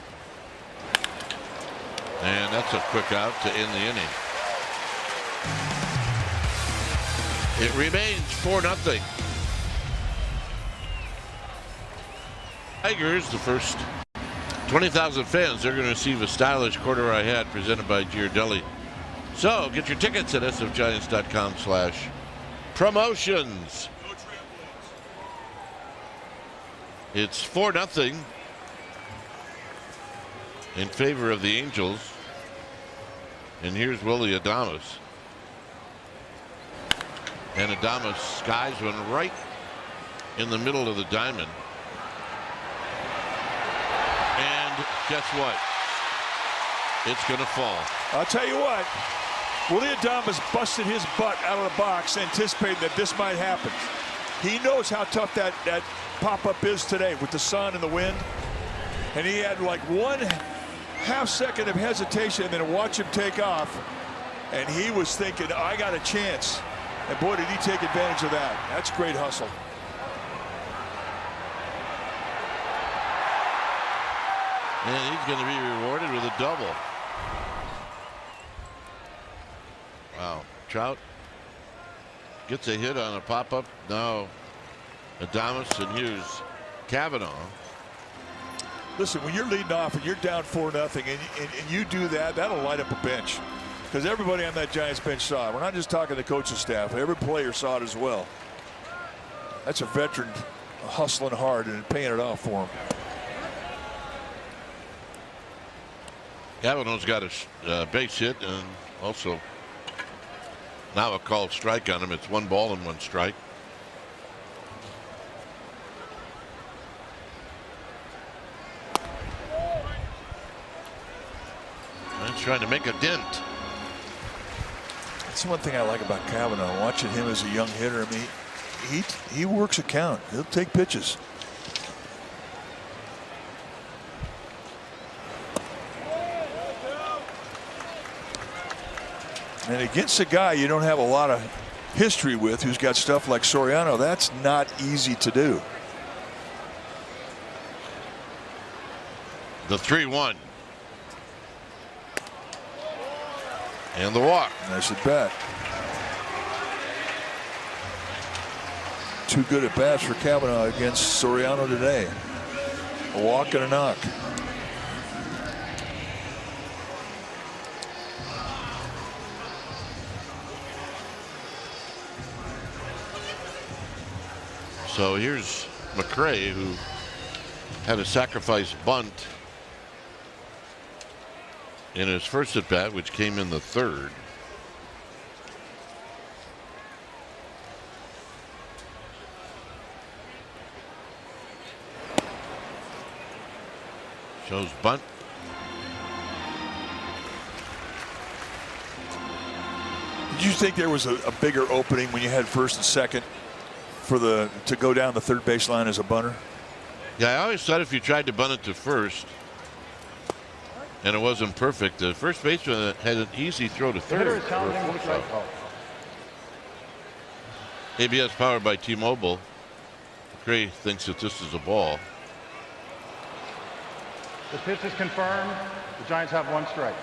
and that's a quick out to end the inning. It remains 4-0. Tigers, the first 20,000 fans, they're going to receive a stylish corduroy hat presented by Ghirardelli. So get your tickets at sfgiants.com/promotions. It's 4-0 in favor of the Angels. And here's Willie Adames. And Adames skies one right in the middle of the diamond. And guess what? It's going to fall. I'll tell you what, Willie Adames busted his butt out of the box anticipating that this might happen. He knows how tough that pop-up is today with the sun and the wind. And he had like 1/2 second of hesitation and then watch him take off. And he was thinking, I got a chance. And boy, did he take advantage of that. That's great hustle. And he's going to be rewarded with a double. Wow. Trout gets a hit on a pop-up. No. Adames, and here's Cavanaugh. Listen, when you're leading off and you're down 4-0 and you do that, that'll light up a bench. Because everybody on that Giants bench saw it. We're not just talking the coaching staff. Every player saw it as well. That's a veteran hustling hard and paying it off for him. Cavanaugh's got a base hit and also now a called strike on him. It's 1 ball and 1 strike. He's trying to make a dent. That's one thing I like about Cavanaugh, watching him as a young hitter. I mean, he works a count. He'll take pitches. And against a guy you don't have a lot of history with, who's got stuff like Soriano, that's not easy to do. The 3-1. And the walk. Nice at bat. 2 good at bats for Cavanaugh against Soriano today. A walk and a knock. So here's McRae, who had a sacrifice bunt in his first at bat, which came in the 3rd. Shows bunt. Did you think there was a bigger opening when you had first and second to go down the third baseline as a bunter? Yeah, I always thought if you tried to bunt it to first and it wasn't perfect, the first baseman had an easy throw to third. Hitter is challenging the strike call. ABS powered by T-Mobile. McCray thinks that this is a ball. The pitch is confirmed. The Giants have 1 strike.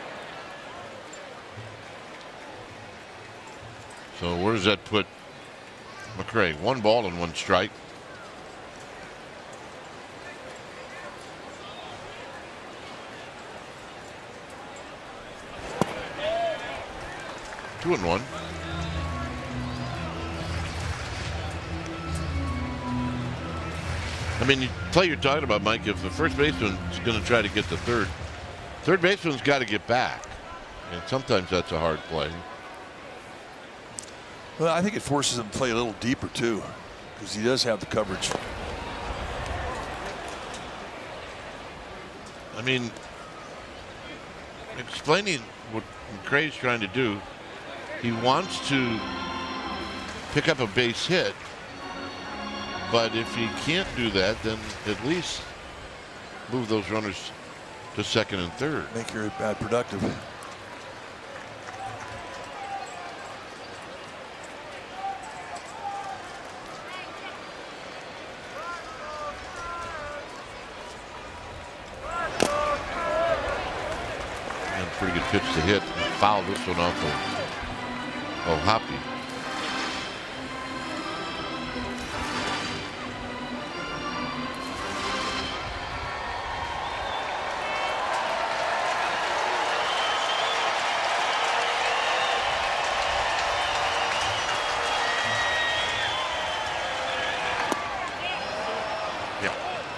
So where does that put McCray? 1 ball and 1 strike. Two and 1. I mean, you play you're talking about, Mike, if the first baseman is going to try to get to third baseman's got to get back. And sometimes that's a hard play. Well, I think it forces him to play a little deeper, too, because he does have the coverage. I mean, explaining what McCray's trying to do, he wants to pick up a base hit, but if he can't do that, then at least move those runners to second and third. Make your at-bat productive. Pretty good pitch to hit. Foul this one off of Hoppy. Yeah.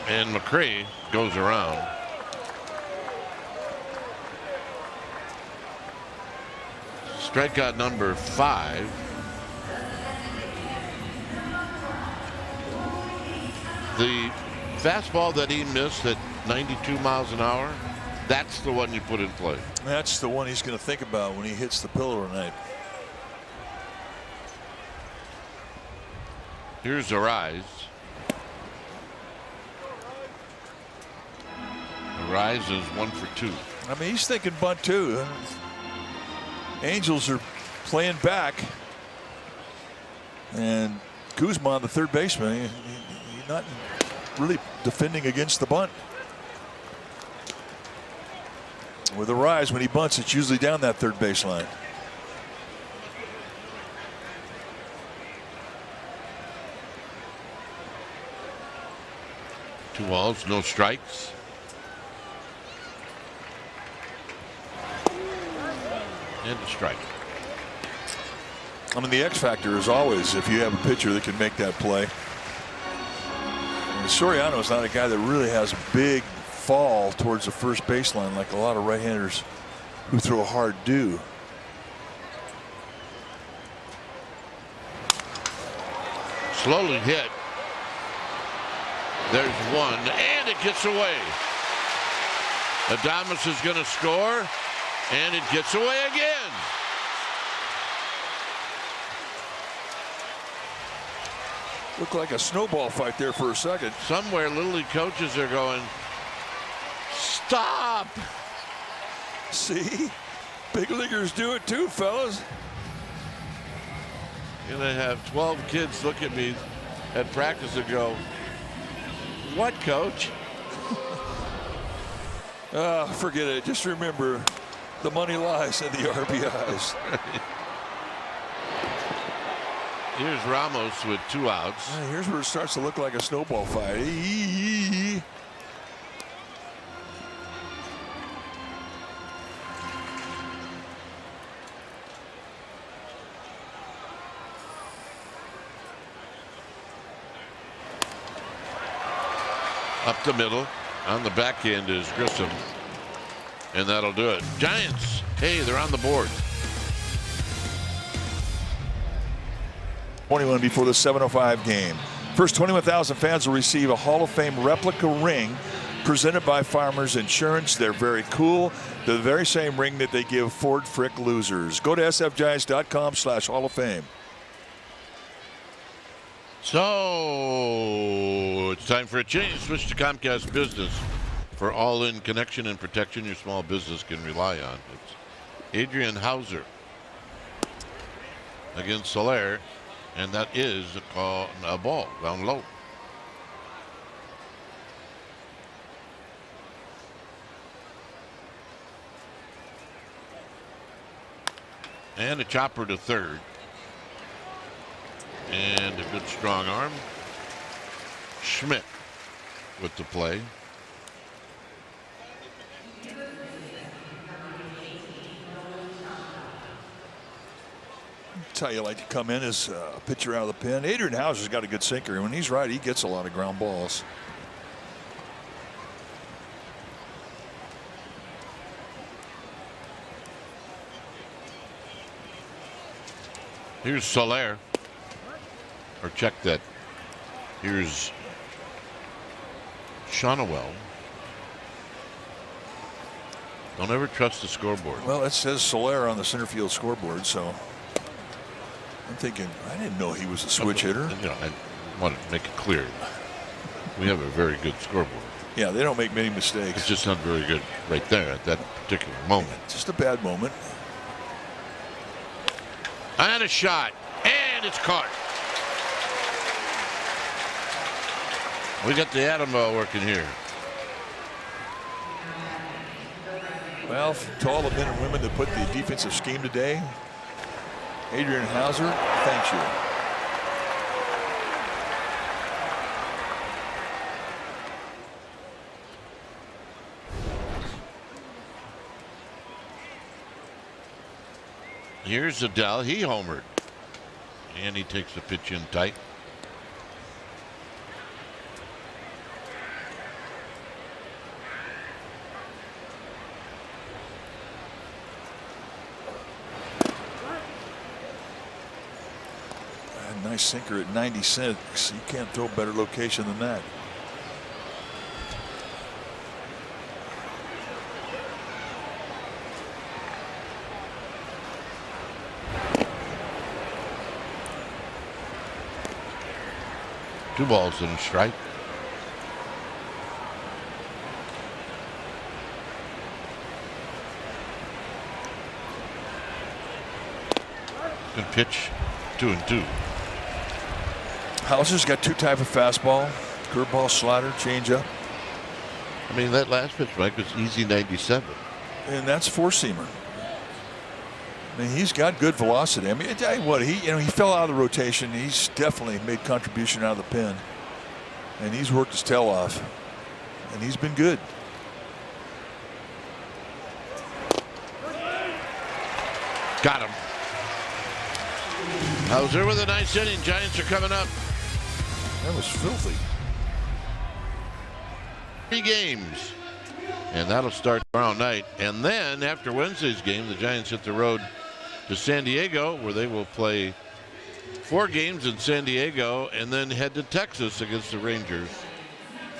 And McCray goes around. Strikeout number 5. The fastball that he missed at 92 miles an hour, that's the one you put in play. That's the one he's going to think about when he hits the pillow tonight. Here's the rise. The rise is 1 for 2. I mean, he's thinking bunt too. Angels are playing back, and Guzman, the third baseman, he's not really defending against the bunt. With a rise, when he bunts, it's usually down that third baseline. Two balls, no strikes. And a strike. I mean, the X factor is always if you have a pitcher that can make that play. And Soriano is not a guy that really has a big fall towards the first baseline like a lot of right-handers who throw hard do. Slowly hit. There's one, and it gets away. Adames is going to score. And it gets away again. Looked like a snowball fight there for a second. Somewhere Little League coaches are going, stop. See? Big leaguers do it too, fellas. You're going to have 12 kids look at me at practice and go, what, coach? Forget it. Just remember, the money lies in the RBIs. Here's Ramos with 2 outs. Here's where it starts to look like a snowball fight. Up the middle. On the back end is Grissom. And that'll do it. Giants, hey, they're on the board. 21 before the 7:05 game. First 21,000 fans will receive a Hall of Fame replica ring presented by Farmers Insurance. They're very cool. They're the very same ring that they give Ford Frick losers. Go to sfgiants.com/Hall of Fame. So it's time for a change. Switch to Comcast Business for all-in connection and protection your small business can rely on. It's Adrian Hauser against Soler, and that is a ball down low. And a chopper to third. And a good strong arm. Schmidt with the play. That's how you like to come in as a pitcher out of the pen. Adrian Hauser's got a good sinker, and when he's right, he gets a lot of ground balls. Here's Soler. Or check that. Here's Shonowell. Don't ever trust the scoreboard. Well, it says Soler on the center field scoreboard, so I'm thinking, I didn't know he was a switch hitter. You know, I want to make it clear. We have a very good scoreboard. Yeah, they don't make many mistakes. It's just not very good right there at that particular moment. Just a bad moment. And a shot. And it's caught. We got the atom ball working here. Well, to all the men and women that put the defensive scheme today, Adrian Hauser, thanks you. Here's Adele. He homered. And he takes the pitch in tight. A nice sinker at 96. You can't throw a better location than that. Two balls and a strike. Good pitch. 2-2. Hauser's got two types of fastball, curveball, slider, changeup. I mean, that last pitch, Mike, was easy 97. And that's four-seamer. I mean, he's got good velocity. I mean, I tell you what, he fell out of the rotation. He's definitely made contribution out of the pen, and he's worked his tail off, and he's been good. Got him. Hauser with a nice inning. Giants are coming up. That was filthy. 3 games. And that'll start tomorrow night. And then after Wednesday's game, the Giants hit the road to San Diego, where they will play 4 games in San Diego and then head to Texas against the Rangers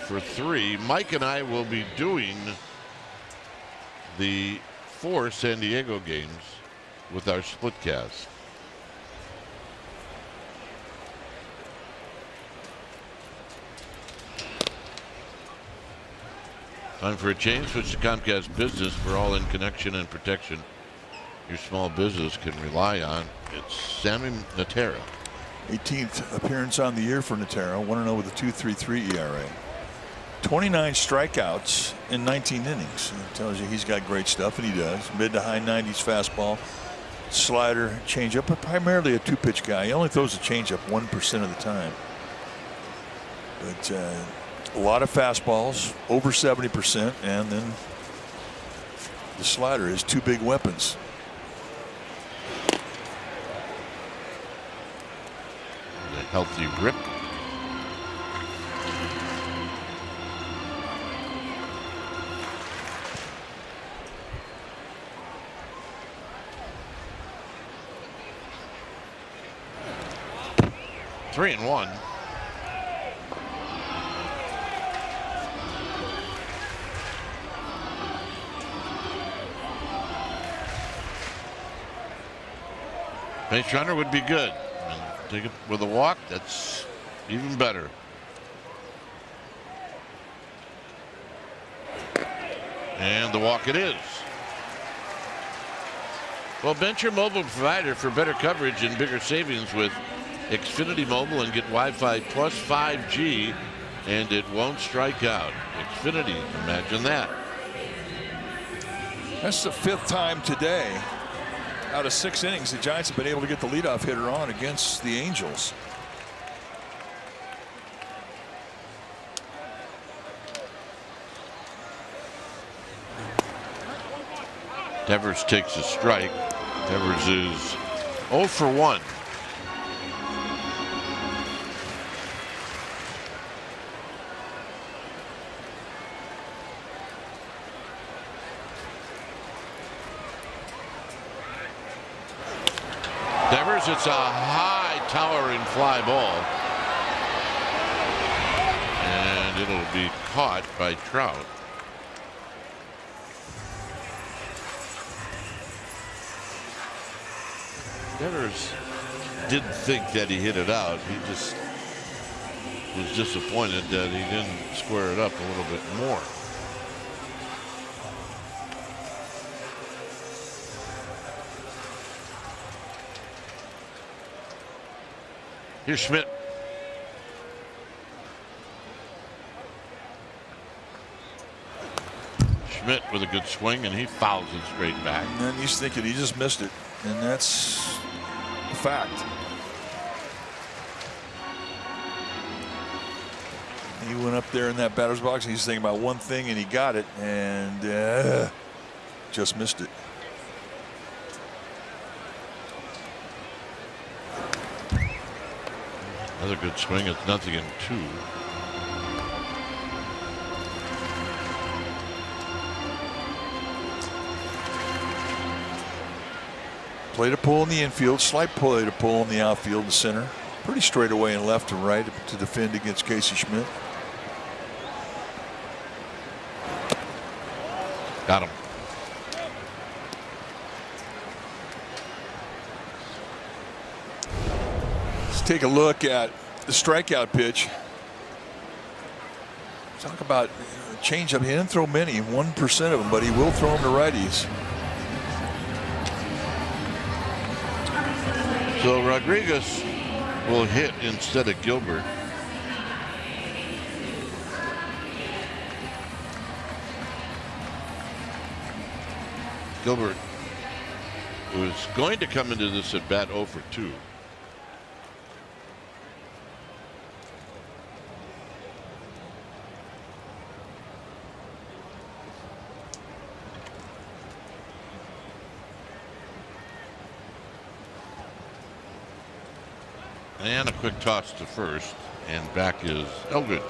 for 3. Mike and I will be doing the 4 San Diego games with our split cast. Time for a change. Switch to Comcast Business for all-in connection and protection your small business can rely on. It's Sammy Natera. 18th appearance on the year for Natera. 1-0 with a 2.33 ERA. 29 strikeouts in 19 innings. It tells you he's got great stuff, and he does. Mid to high 90s fastball, slider, changeup, but primarily a 2-pitch guy. He only throws a changeup 1% of the time. But a lot of fastballs, over 70%, and then the slider is 2 big weapons. A healthy rip. Three and one. Base runner would be good. And take it with a walk. That's even better. And the walk it is. Well, bench your mobile provider for better coverage and bigger savings with Xfinity Mobile and get Wi-Fi plus 5G, and it won't strike out. Xfinity, imagine that. That's the 5th time today out of 6 innings the Giants have been able to get the leadoff hitter on against the Angels. Devers takes a strike. Devers is 0 for 1. Devers, it's a high towering fly ball. And it'll be caught by Trout. Devers didn't think that he hit it out. He just was disappointed that he didn't square it up a little bit more. Here's Schmidt. Schmidt with a good swing, and he fouls it straight back. And then he's thinking he just missed it, and that's a fact. He went up there in that batter's box, and he's thinking about one thing, and he got it, and just missed it. Another good swing. It's 0-2. Play to pull in the infield, slight play to pull in the outfield and center. Pretty straight away and left and right to defend against Casey Schmidt. Got him. Let's take a look at the strikeout pitch. Talk about changeup. He didn't throw many, 1% of them, but he will throw them to righties. So Rodriguez will hit instead of Gilbert. Gilbert was going to come into this at bat 0 for 2. And a quick toss to first, and back is Eldridge.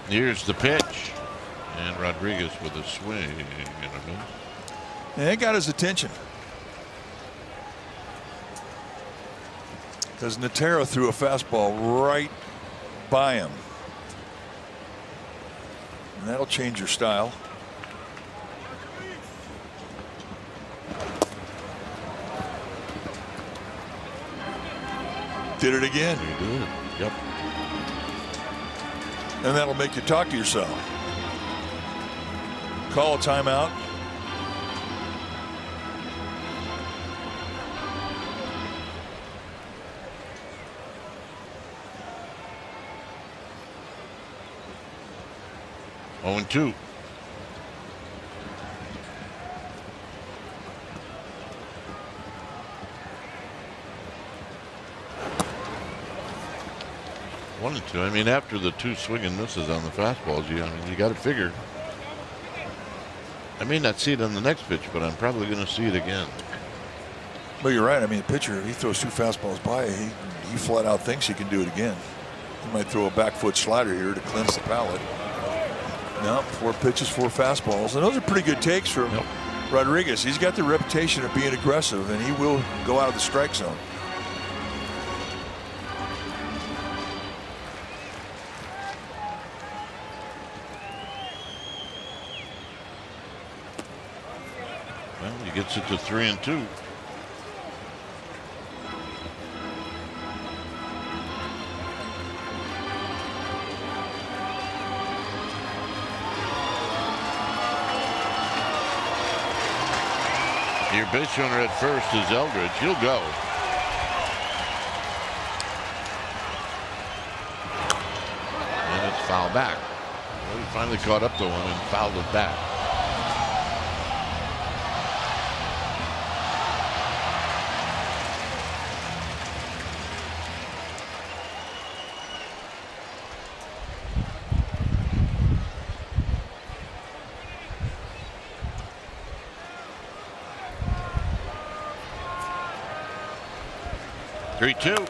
Here's the pitch, and Rodriguez with a swing and a miss. And it got his attention. Because Natera threw a fastball right by him. And that'll change your style. Did it again. He did. Yep. And that'll make you talk to yourself. Call a timeout. Oh, and 2. One and 2. I mean, after the 2 swing and misses on the fastballs, you got to figure. I may not see it on the next pitch, but I'm probably going to see it again. But you're right. I mean, the pitcher, he throws 2 fastballs by. He flat out thinks he can do it again. He might throw a back foot slider here to cleanse the palate. No, 4 pitches, 4 fastballs, and those are pretty good takes from Rodriguez, he's got the reputation of being aggressive, and he will go out of the strike zone. Well, he gets it to 3-2. Your base runner at first is Eldridge. He'll go. And it's foul back. Well, he finally caught up to him and fouled it back. Three-two,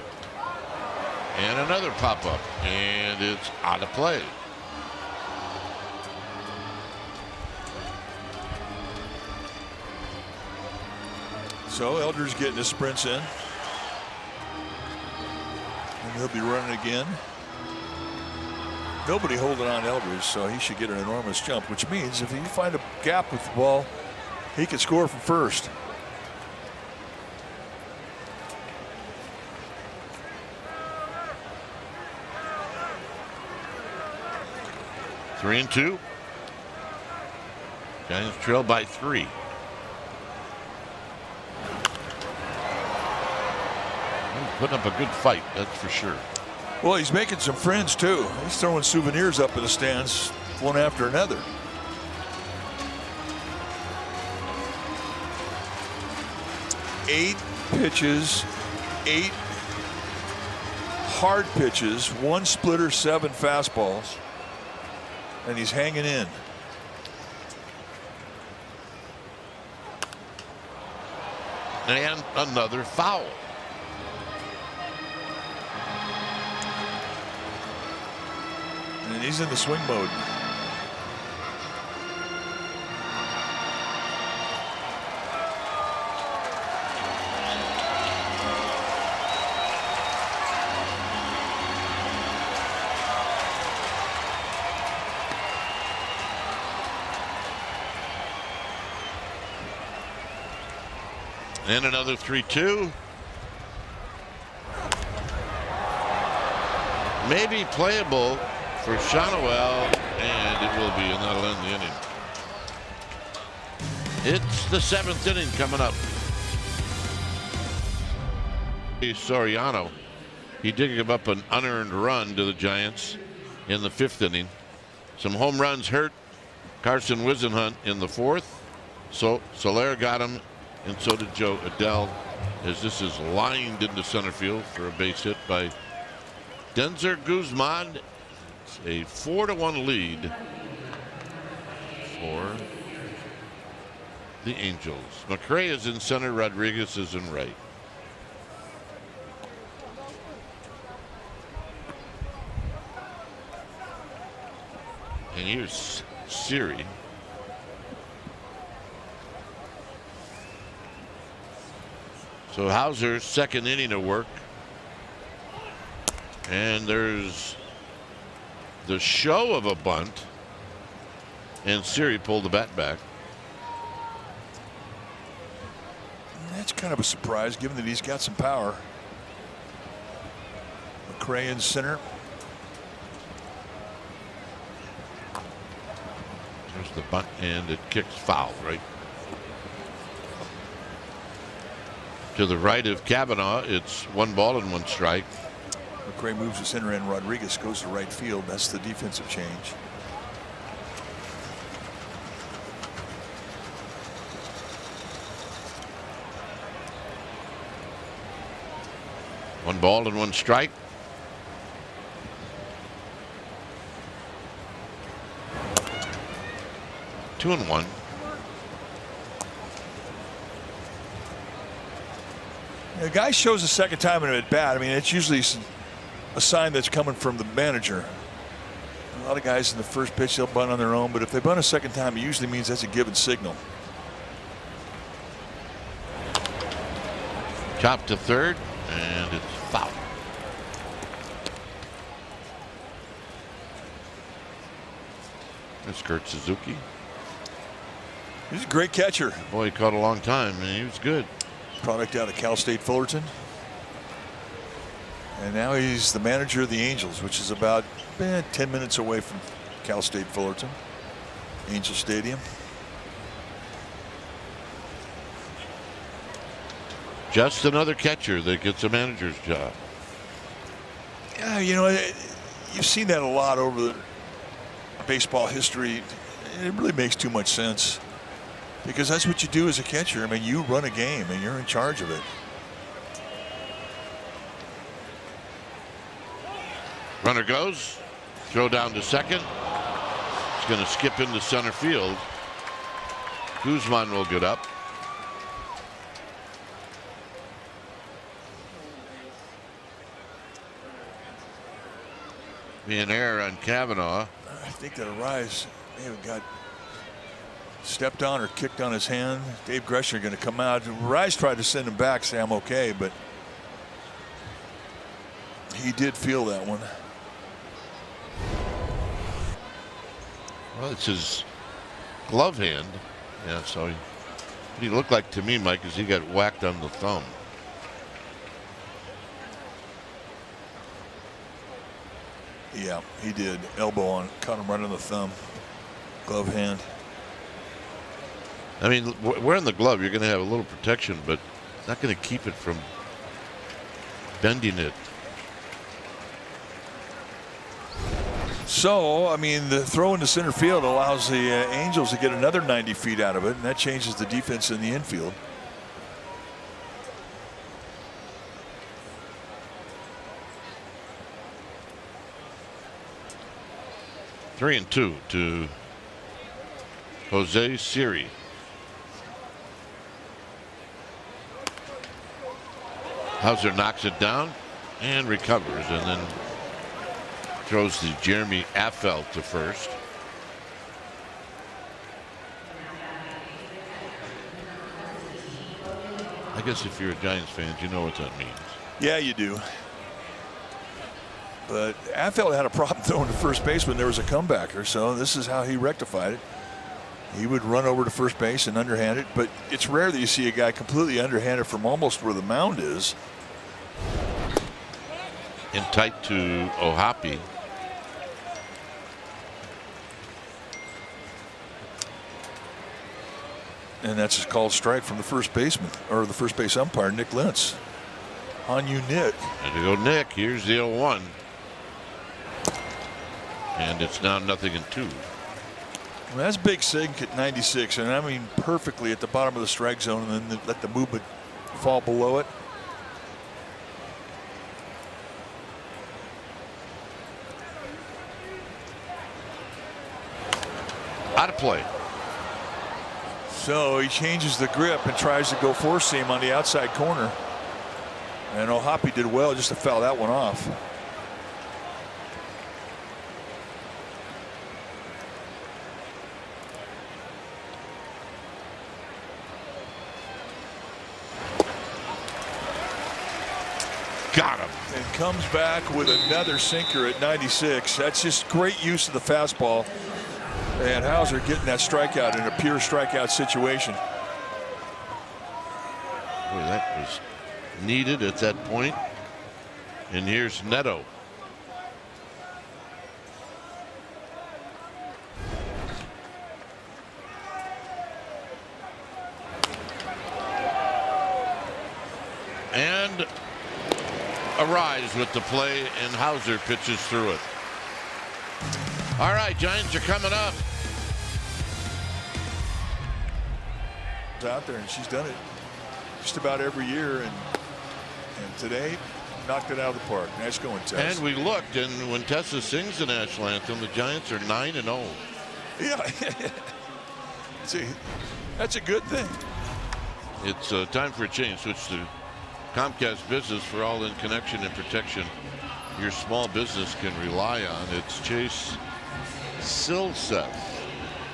and another pop-up, and it's out of play. So Eldridge getting his sprints in, and he'll be running again. Nobody holding on Eldridge, so he should get an enormous jump, which means if you find a gap with the ball, he could score from first. 3-2. Giants trail by 3. Putting up a good fight, that's for sure. Well, he's making some friends too. He's throwing souvenirs up in the stands, one after another. Eight pitches, 8 hard pitches, 1 splitter, 7 fastballs. And he's hanging in. And another foul. And he's in the swing mode. And another 3-2. Maybe playable for Shanoel, and it will be, and that'll end the inning. It's the 7th inning coming up. Soriano, he did give up an unearned run to the Giants in the 5th inning. Some home runs hurt Carson Wisenhunt in the 4th. So Soler got him, and so did Joe Adele, as this is lined into center field for a base hit by Denzer Guzman. It's a 4-1 lead for the Angels. McRae is in center, Rodriguez is in right. And here's Siri. So Hauser's 2nd inning of work. And there's the show of a bunt. And Siri pulled the bat back. That's kind of a surprise, given that he's got some power. McRae in center. There's the bunt, and it kicks foul right to the right of Kavanaugh. It's 1 ball and 1 strike. McRae moves to center end. Rodriguez goes to right field. That's the defensive change. One ball and 1 strike. Two and 1. The guy shows a second time in at bat. I mean, it's usually a sign that's coming from the manager. A lot of guys in the first pitch, they'll bunt on their own, but if they bunt a second time, it usually means that's a given signal. Chop to third, and it's foul. That's Kurt Suzuki. He's a great catcher. Boy, he caught a long time, and he was good. Product out of Cal State Fullerton. And now he's the manager of the Angels, which is about 10 minutes away from Cal State Fullerton, Angel Stadium. Just another catcher that gets a manager's job. Yeah, you know, you've seen that a lot over the baseball history. It really makes too much sense because that's what you do as a catcher. I mean, you run a game and you're in charge of it. Runner goes. Throw down to second. It's going to skip into center field. Guzman will get up. Be an error on Kavanaugh. I think that Arise may have got stepped on or kicked on his hand. Dave Gresham going to come out. Arise tried to send him back, say I'm okay, but he did feel that one. Well, it's his glove hand. Yeah, so what he looked like to me, Mike, is he got whacked on the thumb. Yeah, he did. Elbow on, caught him right on the thumb. Glove hand. I mean, wearing the glove, you're going to have a little protection, but not going to keep it from bending it. So, I mean, the throw into center field allows the Angels to get another 90 feet out of it, and that changes the defense in the infield. Three and two to Jose Siri. Hauser knocks it down and recovers, and then throws to Jeremy Affeldt to first. I guess if you're a Giants fan, you know what that means. Yeah, you do. But Affeldt had a problem throwing to first base when there was a comebacker, so this is how he rectified it. He would run over to first base and underhand it, but it's rare that you see a guy completely underhanded from almost where the mound is. In tight to Ohapi. And that's a called strike from the first baseman, or the first base umpire, Nick Lentz. On you, Nick. And to go Nick, here's the 0-1. And it's now 0-2. Well, that's big sink at 96, and I mean perfectly at the bottom of the strike zone, and then let the movement fall below it. Out of play. So he changes the grip and tries to go four seam on the outside corner. And Ohapi did well just to foul that one off. Got him. And comes back with another sinker at 96. That's just great use of the fastball. And Hauser getting that strikeout in a pure strikeout situation. Boy, that was needed at that point. And here's Neto. And Arise with the play, and Hauser pitches through it. All right, Giants are coming up. Out there, and she's done it just about every year, and today knocked it out of the park. Nice going, Tess. And we looked, and when Tessa sings the national anthem, the Giants are 9-0. Yeah, see, that's a good thing. It's time for a change. Switch to Comcast Business for all in connection and protection your small business can rely on. It's Chase Silseth.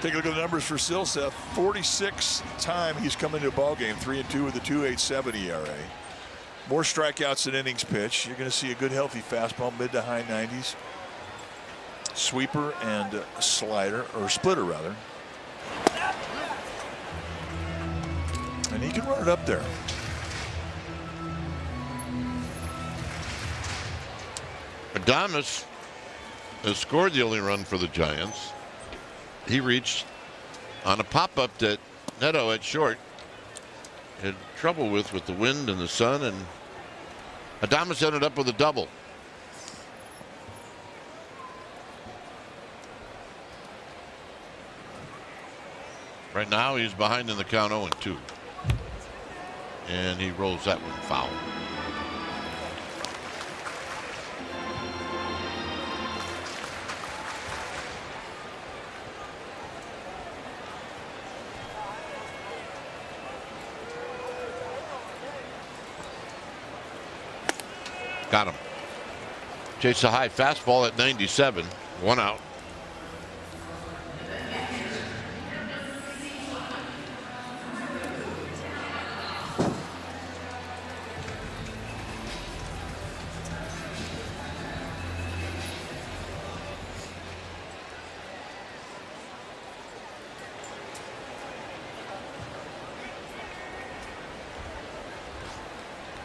Take a look at the numbers for Silseth. 46th time he's come into a ball game, 3-2 with a 2.87 ERA. More strikeouts than innings pitched. You're going to see a good healthy fastball, mid to high 90s. Sweeper and slider, or splitter rather. And he can run it up there. Adames has scored the only run for the Giants. He reached on a pop-up that Neto at short had trouble with the wind and the sun, and Adames ended up with a double. Right now he's behind in the count 0-2. And he rolls that one foul. Got him. Chase a high fastball at 97. 1 out.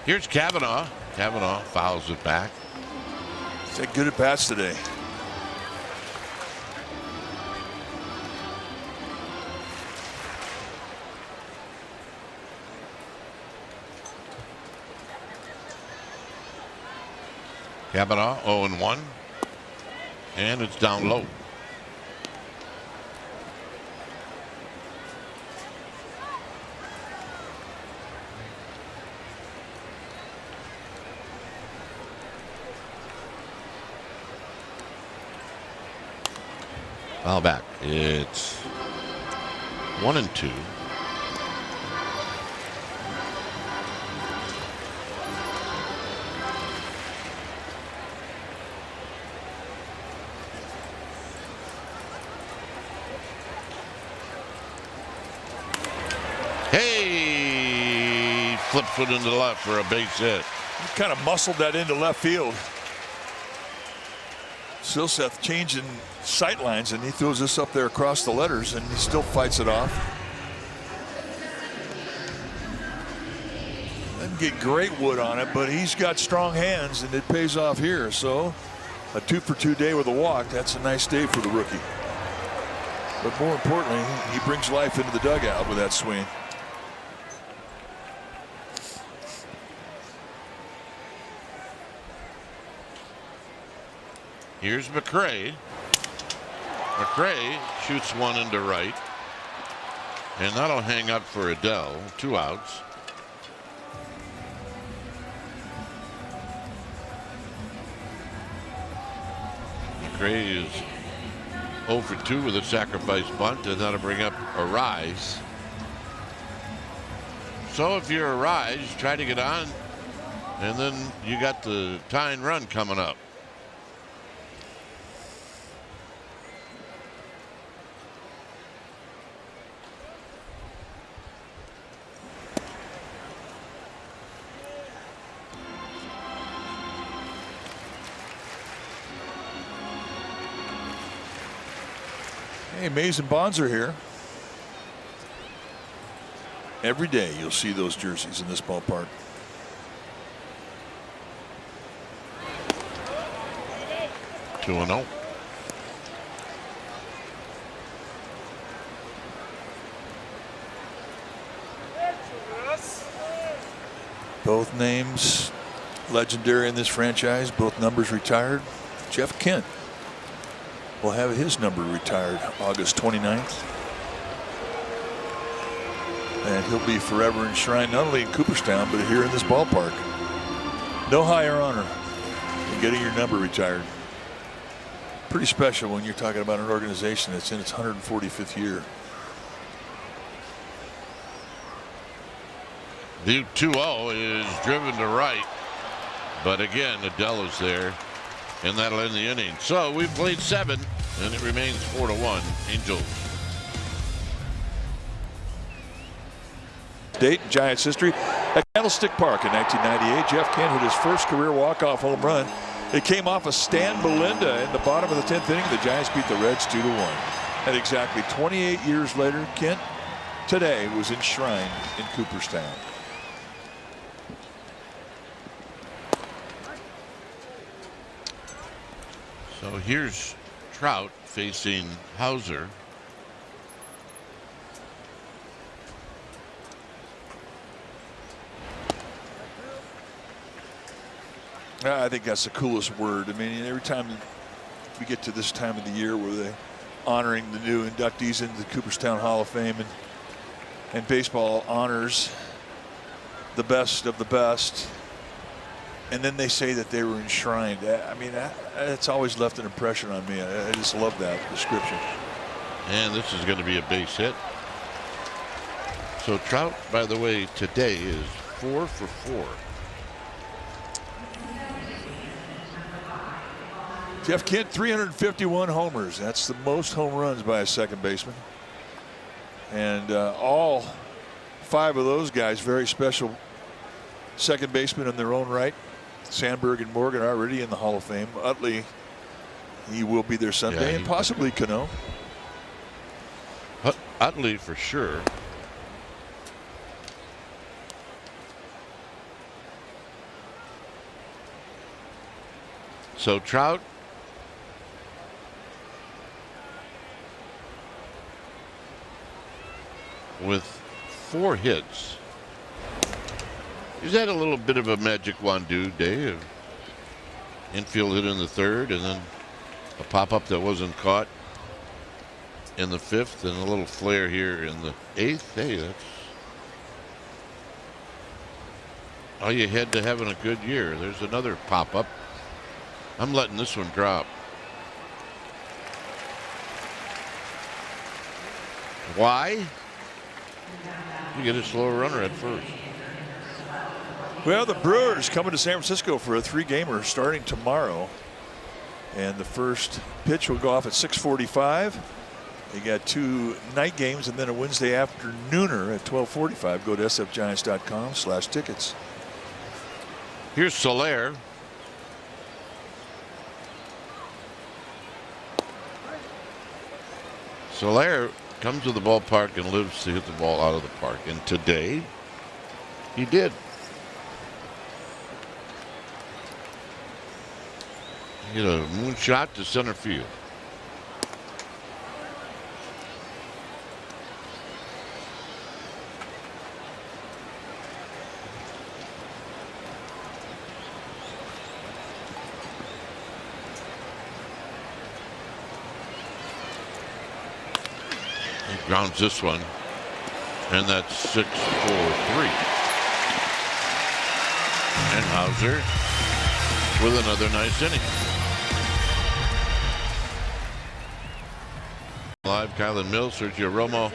Here's Kavanaugh. Kavanaugh fouls it back. He's had good at bats today. Kavanaugh 0-1. And it's down low. Foul back. It's 1-2. Hey, flips it into the left for a base hit. He kind of muscled that into left field. Silseth changing sight lines, and he throws this up there across the letters, and he still fights it off. Doesn't get great wood on it, but he's got strong hands, and it pays off here. So a 2-for-2 day with a walk. That's a nice day for the rookie. But more importantly, he brings life into the dugout with that swing. Here's McRae. McRae shoots one into right. And that'll hang up for Adele. 2 outs. McRae is 0 for 2 with a sacrifice bunt, and that'll bring up a rise. So if you're a rise, try to get on, and then you got the tying run coming up. Hey, Mays and Bonds are here. Every day you'll see those jerseys in this ballpark. Two and 0. Both names legendary in this franchise, both numbers retired. Jeff Kent will have his number retired August 29th. And he'll be forever enshrined not only in Cooperstown, but here in this ballpark. No higher honor than getting your number retired. Pretty special when you're talking about an organization that's in its 145th year. The 2-0 is driven to right, but again, Adele is there, and that'll end the inning. So we've played 7, and it remains 4-1 Angels. date in Giants history. At Candlestick Park in 1998, Jeff Kent hit his first career walk-off home run. It came off of Stan Belinda in the bottom of the 10th inning. The Giants beat the Reds 2-1. And exactly 28 years later, Kent today was enshrined in Cooperstown. So here's Trout facing Hauser. I think that's the coolest word. I mean, every time we get to this time of the year where they're honoring the new inductees into the Cooperstown Hall of Fame, and baseball honors the best of the best, and then they say that they were enshrined. I mean, it's always left an impression on me. I just love that description. And this is going to be a base hit. So Trout, by the way, today is 4 for 4. Jeff Kent, 351 homers. That's the most home runs by a second baseman. And all 5 of those guys, very special second basemen in their own right. Sandberg and Morgan already in the Hall of Fame. Utley, he will be there Sunday, and possibly Cano. Utley for sure. So Trout with 4 hits. He's had a little bit of a magic Wandu day. Of infield hit in the 3rd, and then a pop-up that wasn't caught in the 5th, and a little flare here in the 8th. Hey, that's all you had to having a good year. There's another pop-up. I'm letting this one drop. Why? You get a slower runner at first. Well, the Brewers coming to San Francisco for a 3-gamer starting tomorrow. And the first pitch will go off at 6:45. They got 2 night games and then a Wednesday afternooner at 12:45. Go to sfgiants.com/tickets. Here's Soler. Soler comes to the ballpark and lives to hit the ball out of the park. And today, he did. He hit a moonshot to center field. He grounds this one, and that's 6-4-3. And Hauser with another nice inning. Live, Kylan Mills, Sergio Romo.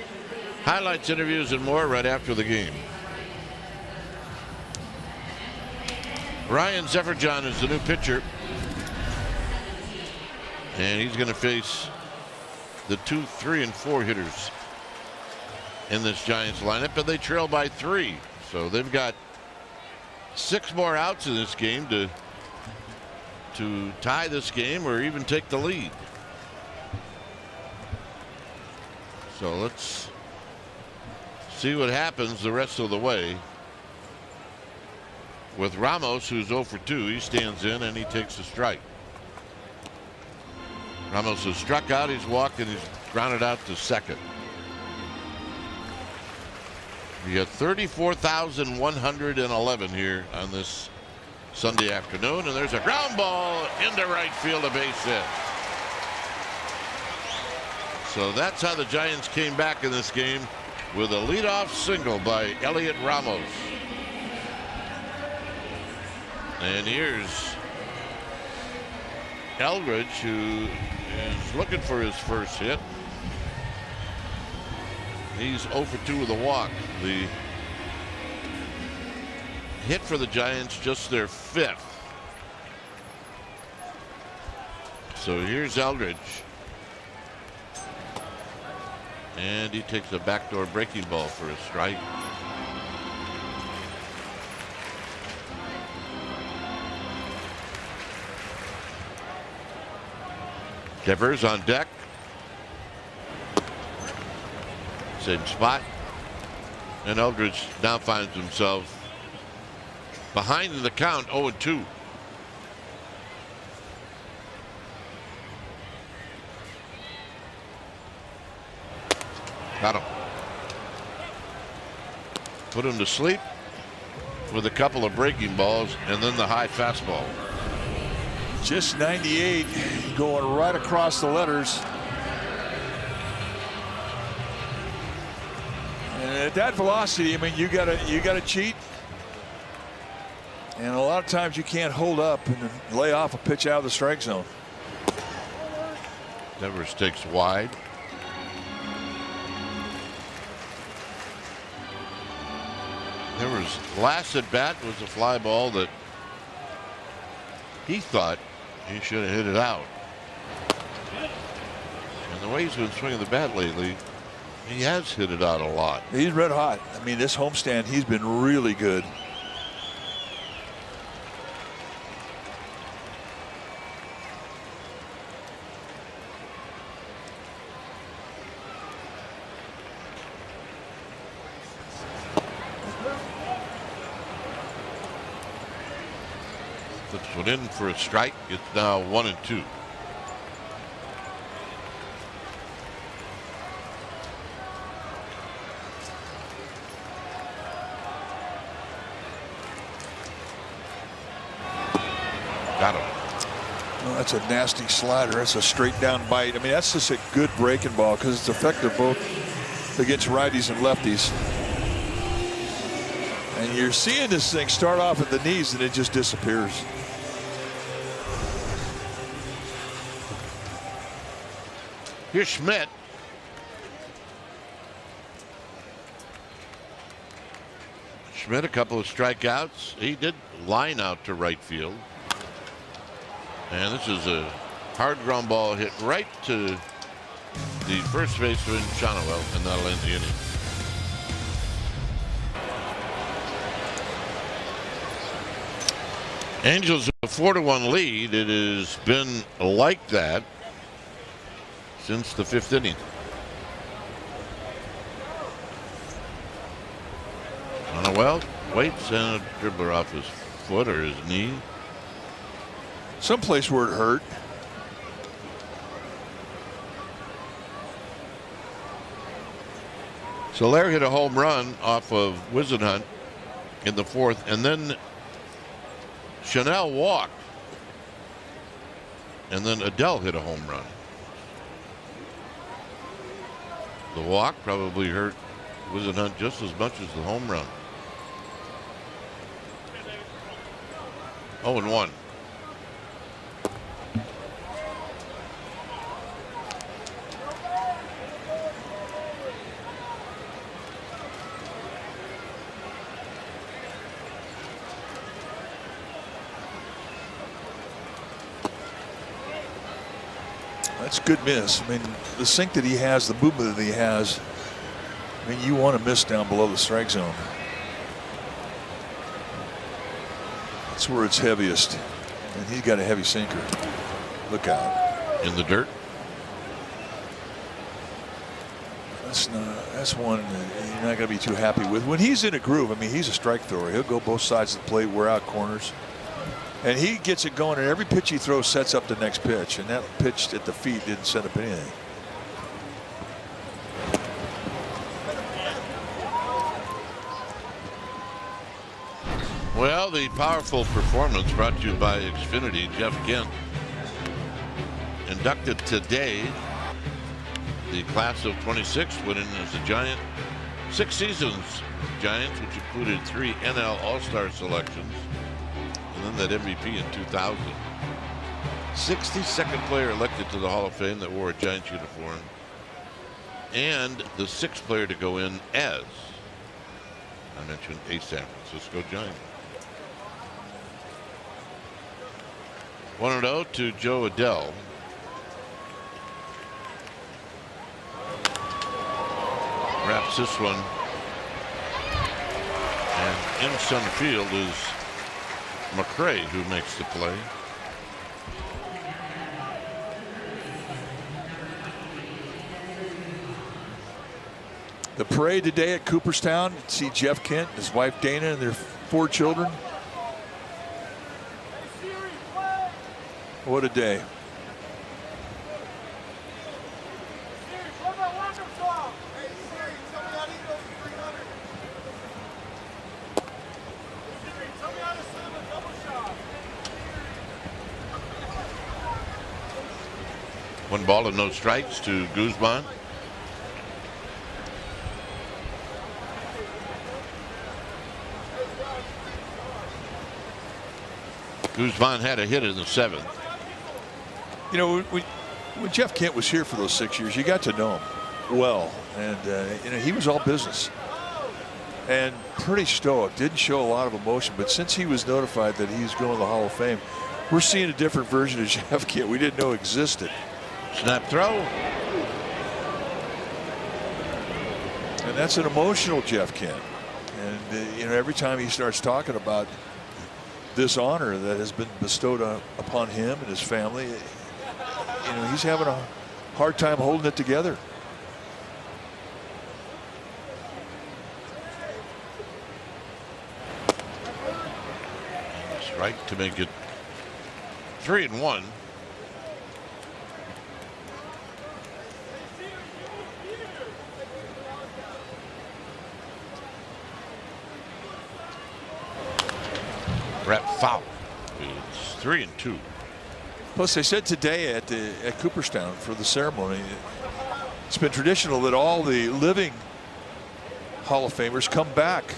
Highlights, interviews, and more right after the game. Ryan Zefferjohn is the new pitcher. And he's going to face the 2, 3, and 4 hitters in this Giants lineup, and they trail by 3. So they've got 6 more outs in this game to tie this game or even take the lead. So let's see what happens the rest of the way. With Ramos, who's 0 for 2, he stands in and he takes a strike. Ramos has struck out, he's walked, and he's grounded out to second. We got 34,111 here on this Sunday afternoon, and there's a ground ball into right field, a base hit. So that's how the Giants came back in this game, with a leadoff single by Elliot Ramos. And here's Eldridge, who is looking for his first hit. He's 0 for 2 with a walk. The hit for the Giants, just their 5th. So here's Eldridge. And he takes a backdoor breaking ball for a strike. Devers on deck. Same spot. And Eldridge now finds himself behind in the count, 0-2. Got him. Put him to sleep with a couple of breaking balls and then the high fastball. Just 98, going right across the letters. And at that velocity, I mean, you gotta cheat. And a lot of times you can't hold up and lay off a pitch out of the strike zone. Devers takes wide. Devers' last at bat was a fly ball that he thought he should have hit it out. And the way he's been swinging the bat lately, he has hit it out a lot. He's red hot. I mean, this homestand, he's been really good. Flips one in for a strike. It's now 1-2. Got him. Well, that's a nasty slider. That's a straight down bite. I mean, that's just a good breaking ball because it's effective both against righties and lefties. And you're seeing this thing start off at the knees and it just disappears. Here's Schmidt. Schmidt, a couple of strikeouts. He did line out to right field. And this is a hard ground ball hit right to the first baseman, Shonowell, and that'll end the inning. Angels a 4-1 lead. It has been like that since the 5th inning. Shonowell waits and a dribbler off his foot or his knee. Someplace where it hurt. Soler hit a home run off of Wisenhunt in the 4th, and then Chanel walked, and then Adele hit a home run. The walk probably hurt Wisenhunt just as much as the home run. 0-1. That's a good miss. I mean, the sink that he has, the movement that he has, I mean, you want to miss down below the strike zone. That's where it's heaviest. And he's got a heavy sinker. Look out. In the dirt. That's one that you're not going to be too happy with. When he's in a groove, I mean, he's a strike thrower. He'll go both sides of the plate, wear out corners. And he gets it going, and every pitch he throws sets up the next pitch. And that pitch at the feet didn't set up anything. Well, the powerful performance brought to you by Xfinity. Jeff Kent inducted today. The class of 26 winning as a Giant. 6 seasons Giants, which included 3 NL All-Star selections. And then that MVP in 2000. 62nd player elected to the Hall of Fame that wore a Giants uniform. And the 6th player to go in as, I mentioned, a San Francisco Giant. 1-0 to Joe Adele. Wraps this one. And in center field is McCray, who makes the play. The parade today at Cooperstown. See Jeff Kent, his wife Dana, and their 4 children. What a day. One ball and no strikes to Guzman. Guzman had a hit in the 7th. You know, when Jeff Kent was here for those 6 years, you got to know him well, and you know, he was all business and pretty stoic. Didn't show a lot of emotion, but since he was notified that he's going to the Hall of Fame, we're seeing a different version of Jeff Kent we didn't know existed. Snap throw. And that's an emotional Jeff Kent. And you know, every time he starts talking about this honor that has been bestowed upon him and his family, you know, he's having a hard time holding it together. Strike to make it 3-1. Brett foul. It's 3-2. Plus, they said today at Cooperstown for the ceremony, it's been traditional that all the living Hall of Famers come back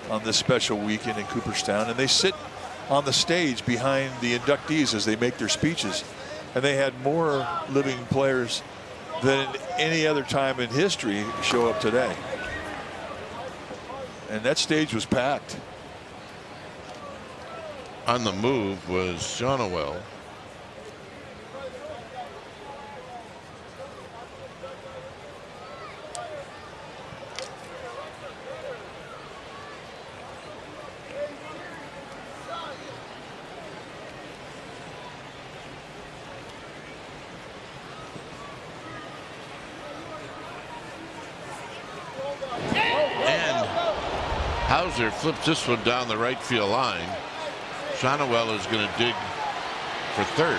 on this special weekend in Cooperstown, and they sit on the stage behind the inductees as they make their speeches. And they had more living players than any other time in history show up today. And that stage was packed. On the move was Shonowell. Hauser flips this one down the right field line. Shonowell is going to dig for third,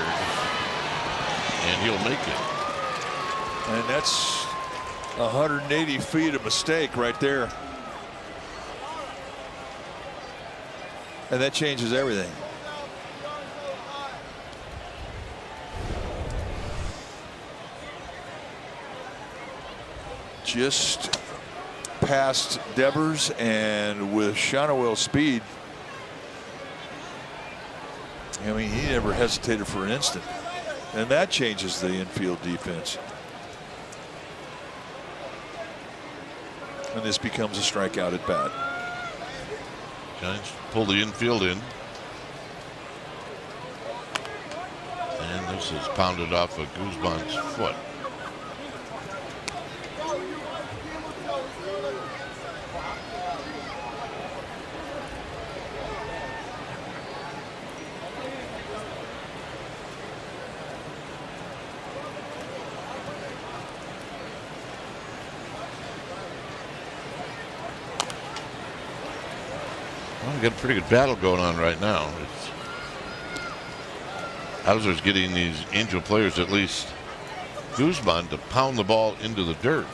and he'll make it. And that's 180 feet of mistake right there. And that changes everything. Just past Devers, and with Shonowell's speed, I mean, he never hesitated for an instant, and that changes the infield defense. And this becomes a strikeout at bat. Giants pull the infield in, and this is pounded off of Guzman's foot. Got a pretty good battle going on right now. Hauser's getting these Angel players, at least Guzman, to pound the ball into the dirt.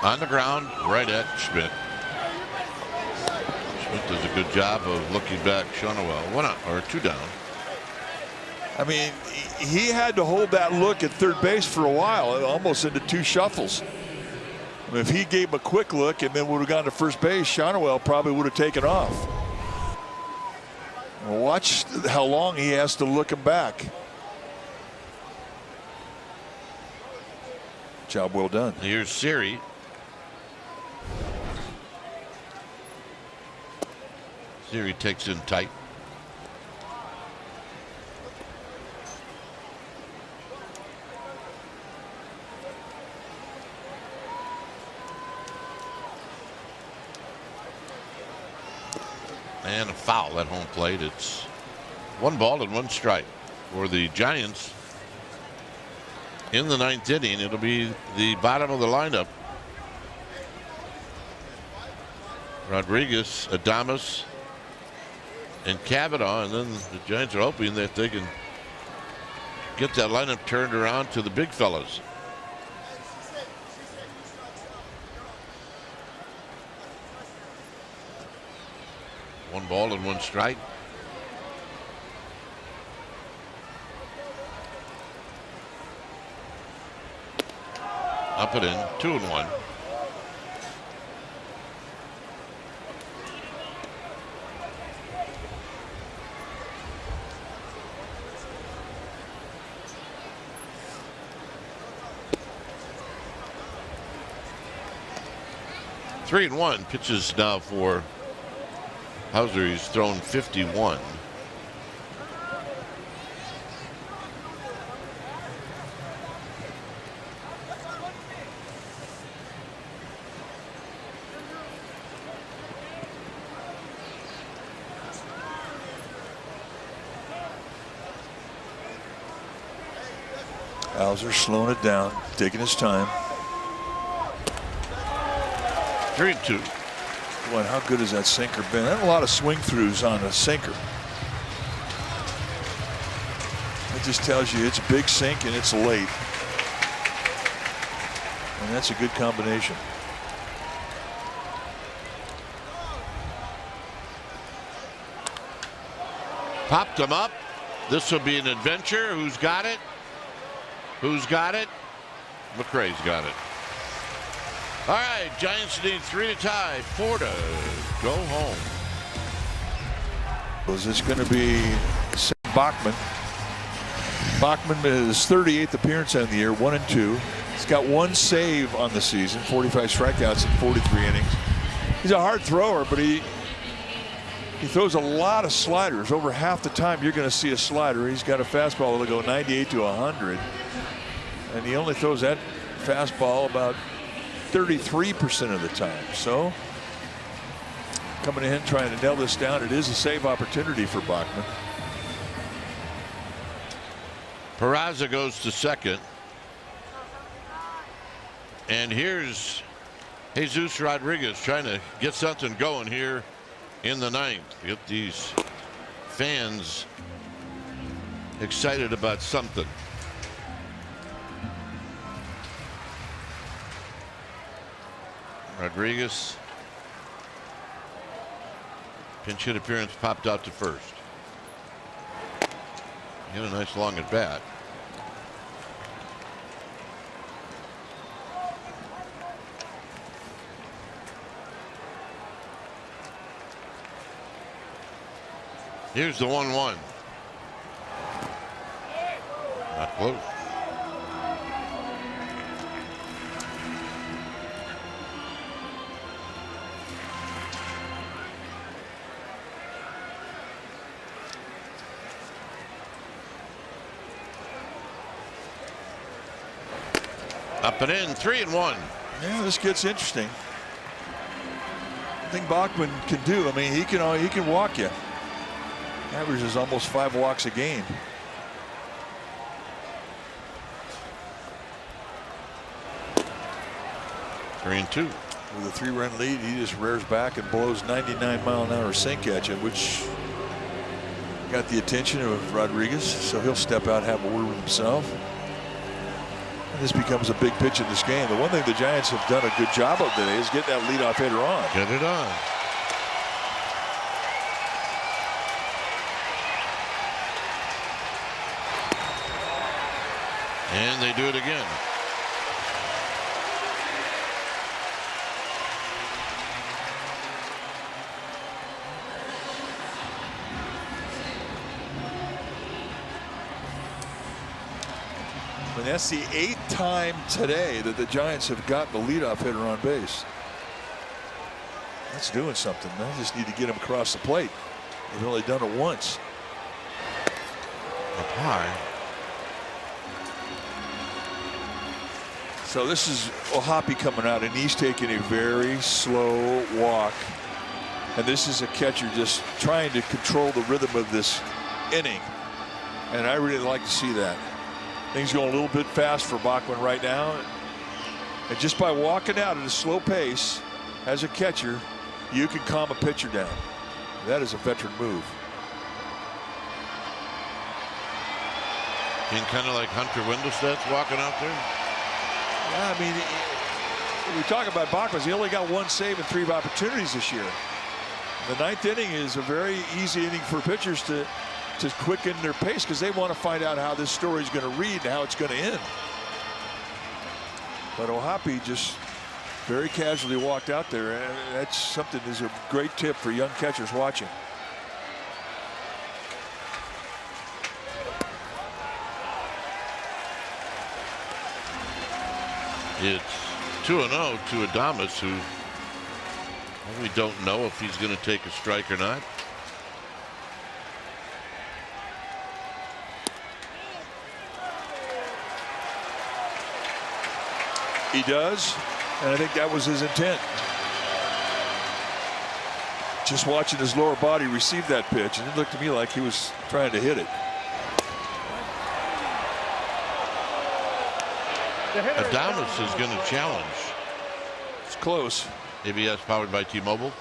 On the ground, right at Schmidt. Does a good job of looking back. Shonowell, 1 out or 2 down. I mean, he had to hold that look at third base for a while, almost into 2 shuffles. I mean, if he gave him a quick look and then would have gone to first base, Shonowell probably would have taken off. Well, watch how long he has to look him back. Job well done. Here's Siri. Siri takes in tight. And a foul at home plate. It's 1 ball and 1 strike for the Giants. In the 9th inning, it'll be the bottom of the lineup. Rodriguez, Adames, and Cavanaugh, and then the Giants are hoping that they can get that lineup turned around to the big fellas. One ball and 1 strike. Up and in, 2-1. Three and 1 pitches now for Hauser. He's thrown 51. Hauser slowing it down, taking his time. 3-2. Boy, how good has that sinker been? That a lot of swing throughs on a sinker. It just tells you it's a big sink and it's late. And that's a good combination. Popped him up. This will be an adventure. Who's got it? Who's got it? McRae's got it. All right, Giants need 3 to tie, 4 to go home. Was this going to be Bachman? Bachman his 38th appearance on the year, 1-2. He's got 1 save on the season, 45 strikeouts in 43 innings. He's a hard thrower, but he throws a lot of sliders. Over half the time you're going to see a slider. He's got a fastball that'll go 98 to 100. And he only throws that fastball about 33% of the time. So coming in trying to nail this down, it is a save opportunity for Bachman. Peraza goes to second. And here's Jesus Rodriguez trying to get something going here in the 9th. Get these fans excited about something. Rodriguez. Pinch hit appearance, popped out to first. He had a nice long at bat. Here's the 1-1. Not close. Up and in, 3-1. Yeah, this gets interesting. I think Bachman can do. I mean, he can walk you. Averages almost 5 walks a game. Three and 2. With a 3-run lead, he just rears back and blows 99-mile-an-hour sink at you, which got the attention of Rodriguez. So he'll step out, have a word with himself. And this becomes a big pitch in this game. The one thing the Giants have done a good job of today is get that leadoff hitter on. Get it on. And they do it again. And that's the 8th time today that the Giants have gotten the leadoff hitter on base. That's doing something. They just need to get him across the plate. They've only done it once. Up high. So this is Ohapi coming out, and he's taking a very slow walk And this is a catcher just trying to control the rhythm of this inning. And I really like to see that. Things going a little bit fast for Bachman right now. And just by walking out at a slow pace as a catcher, you can calm a pitcher down. That is a veteran move. And kind of like Hunter Wendelstedt's walking out there. Yeah, I mean, we talk about Bachman. He only got 1 save and 3 opportunities this year. The 9th inning is a very easy inning for pitchers to quicken their pace because they want to find out how this story is going to read and how it's going to end. But O'Hoppe just very casually walked out there. And that's something that's a great tip for young catchers watching. It's 2-0 to Adames, who we don't know if he's going to take a strike or not. He does, and I think that was his intent. Just watching his lower body receive that pitch, and it looked to me like he was trying to hit it. Adames is going to challenge. It's close. ABS powered by T-Mobile.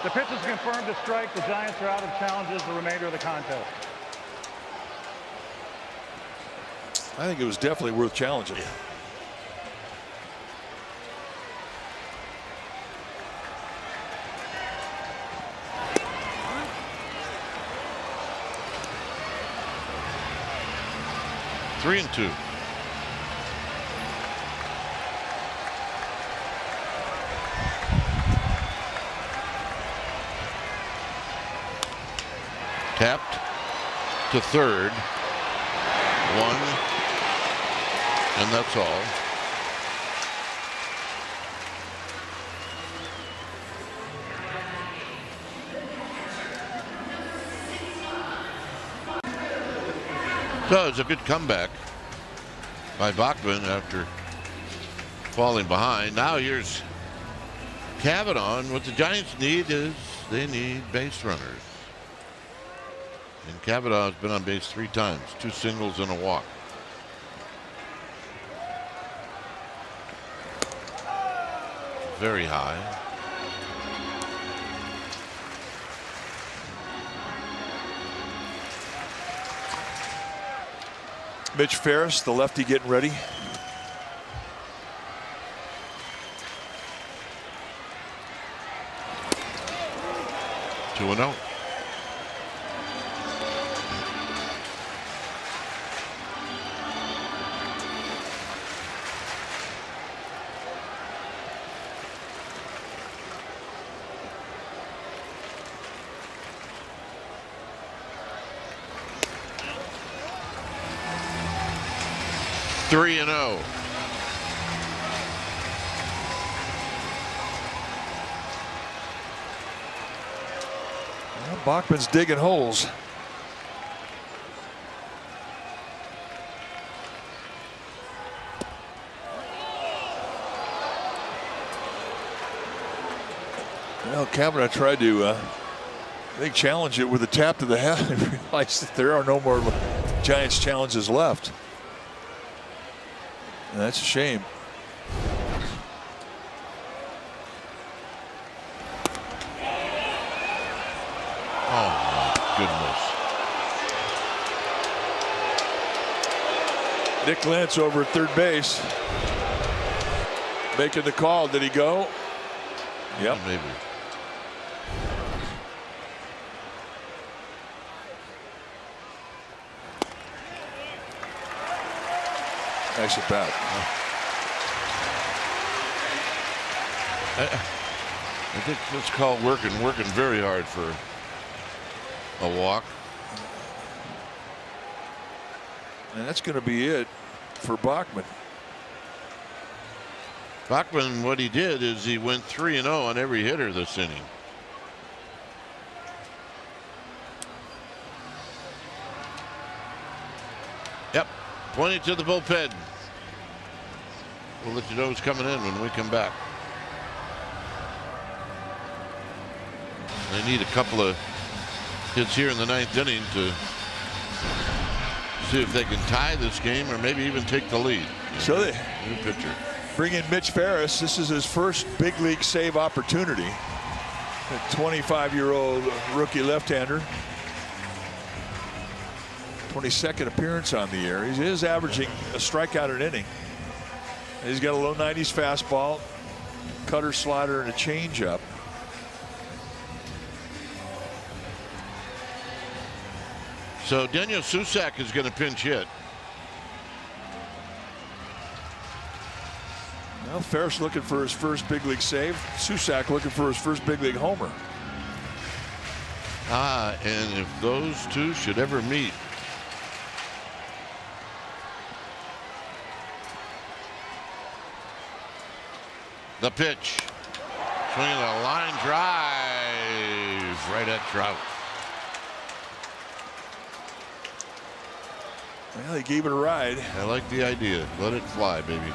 The pitch is confirmed to strike. The Giants are out of challenges the remainder of the contest. I think it was definitely worth challenging. Yeah. Three and 2. Tapped to third. 1. And that's all. So it's a good comeback by Bachman after falling behind. Now here's Cavanaugh. And what the Giants need is they need base runners. And Cavanaugh has been on base 3 times, 2 singles and a walk. Very high. Mitch Ferris, the lefty, getting ready. Two and 0. Three and 0. Well, Bachman's digging holes. Well, Cavanaugh tried to, I think, challenge it with a tap to the head and realized that there are no more Giants challenges left. And that's a shame. Oh my goodness. Nick Lentz over at third base, making the call. Did he go? Yep. Maybe. Nice at bat. I think let's call working very hard for a walk. And that's going to be it for Bachman. Bachman, what he did is he went 3 and 0 on every hitter this inning. Yep, pointing to the bullpen. We'll let you know who's coming in when we come back. They need a couple of hits here in the 9th inning to see if they can tie this game or maybe even take the lead. So they new pitcher. Bring in Mitch Ferris. This is his first big league save opportunity. A 25-year-old rookie left-hander. 22nd appearance on the year. He is averaging a strikeout an inning. He's got a low 90s fastball, cutter, slider, and a changeup. So Daniel Susak is going to pinch hit. Well, Ferris looking for his first big league save. Susak looking for his first big league homer. And if those two should ever meet. The pitch. Swinging a line drive right at Trout. Well, he gave it a ride. I like the idea. Let it fly, baby.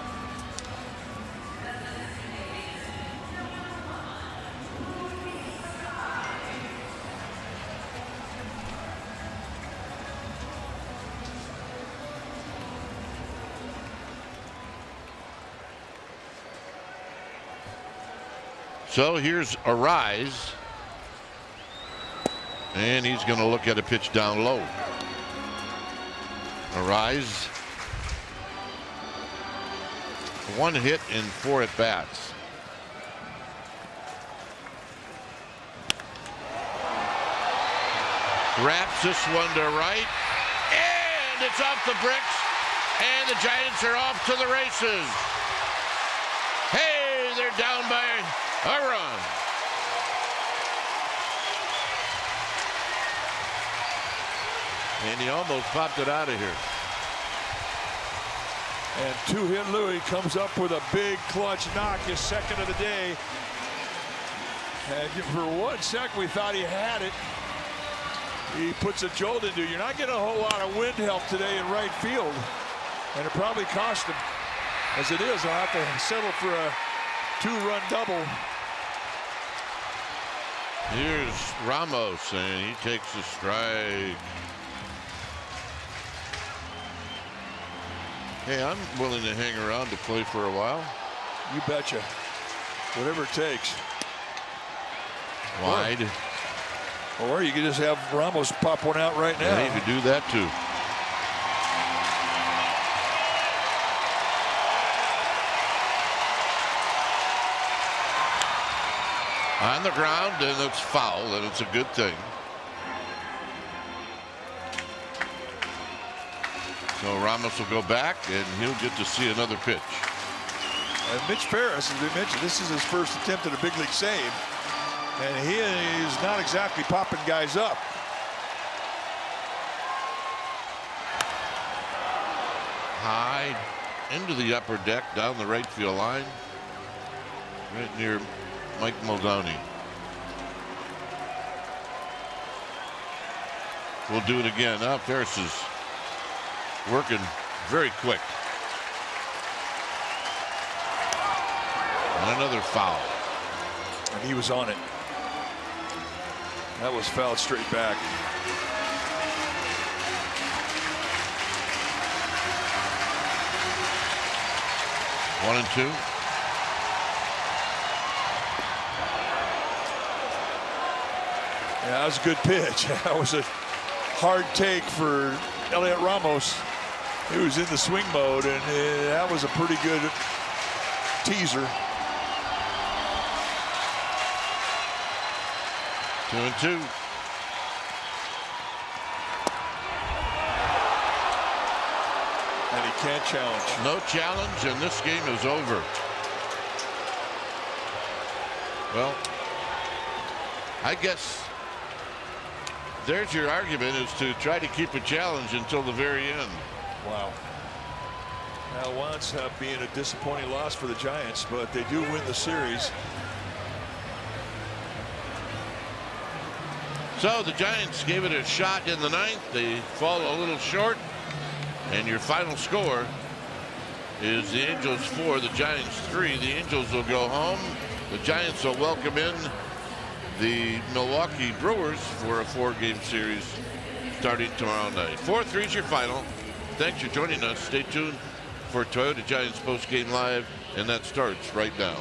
So here's Arise. And he's going to look at a pitch down low. Arise. 1 hit in 4 at bats. Wraps this one to right. And it's off the bricks. And the Giants are off to the races. Hey, they're down by a run. And he almost popped it out of here. And 2-hit Louis comes up with a big clutch knock, his second of the day. And for 1 second we thought he had it. He puts a jolt into it. You're not getting a whole lot of wind help today in right field. And it probably cost him. As it is, I'll have to settle for a 2-run double. Here's Ramos, and he takes a strike. Hey, I'm willing to hang around to play for a while. You betcha. Whatever it takes. Wide. Or you could just have Ramos pop one out right now. Yeah, he could do that too. On the ground, and it's foul, and it's a good thing. So Ramos will go back, and he'll get to see another pitch. And Mitch Ferris, as we mentioned, this is his first attempt at a big league save. And he is not exactly popping guys up. High into the upper deck, down the right field line, right near Mike Muldowney. We'll do it again. Now Ferris is working very quick. And another foul. And he was on it. That was fouled straight back. One and two. Yeah, that was a good pitch. That was a hard take for Elliot Ramos. He was in the swing mode, and that was a pretty good teaser. 2-2. And he can't challenge. No challenge, and this game is over. Well, I guess there's your argument, is to try to keep a challenge until the very end. Wow. That winds up being a disappointing loss for the Giants, but they do win the series. So the Giants gave it a shot in the 9th. They fall a little short. And your final score is the Angels 4, the Giants 3. The Angels will go home. The Giants will welcome in the Milwaukee Brewers for a 4-game series starting tomorrow night. 4-3 is your final. Thanks for joining us. Stay tuned for Toyota Giants post-game live, and that starts right now.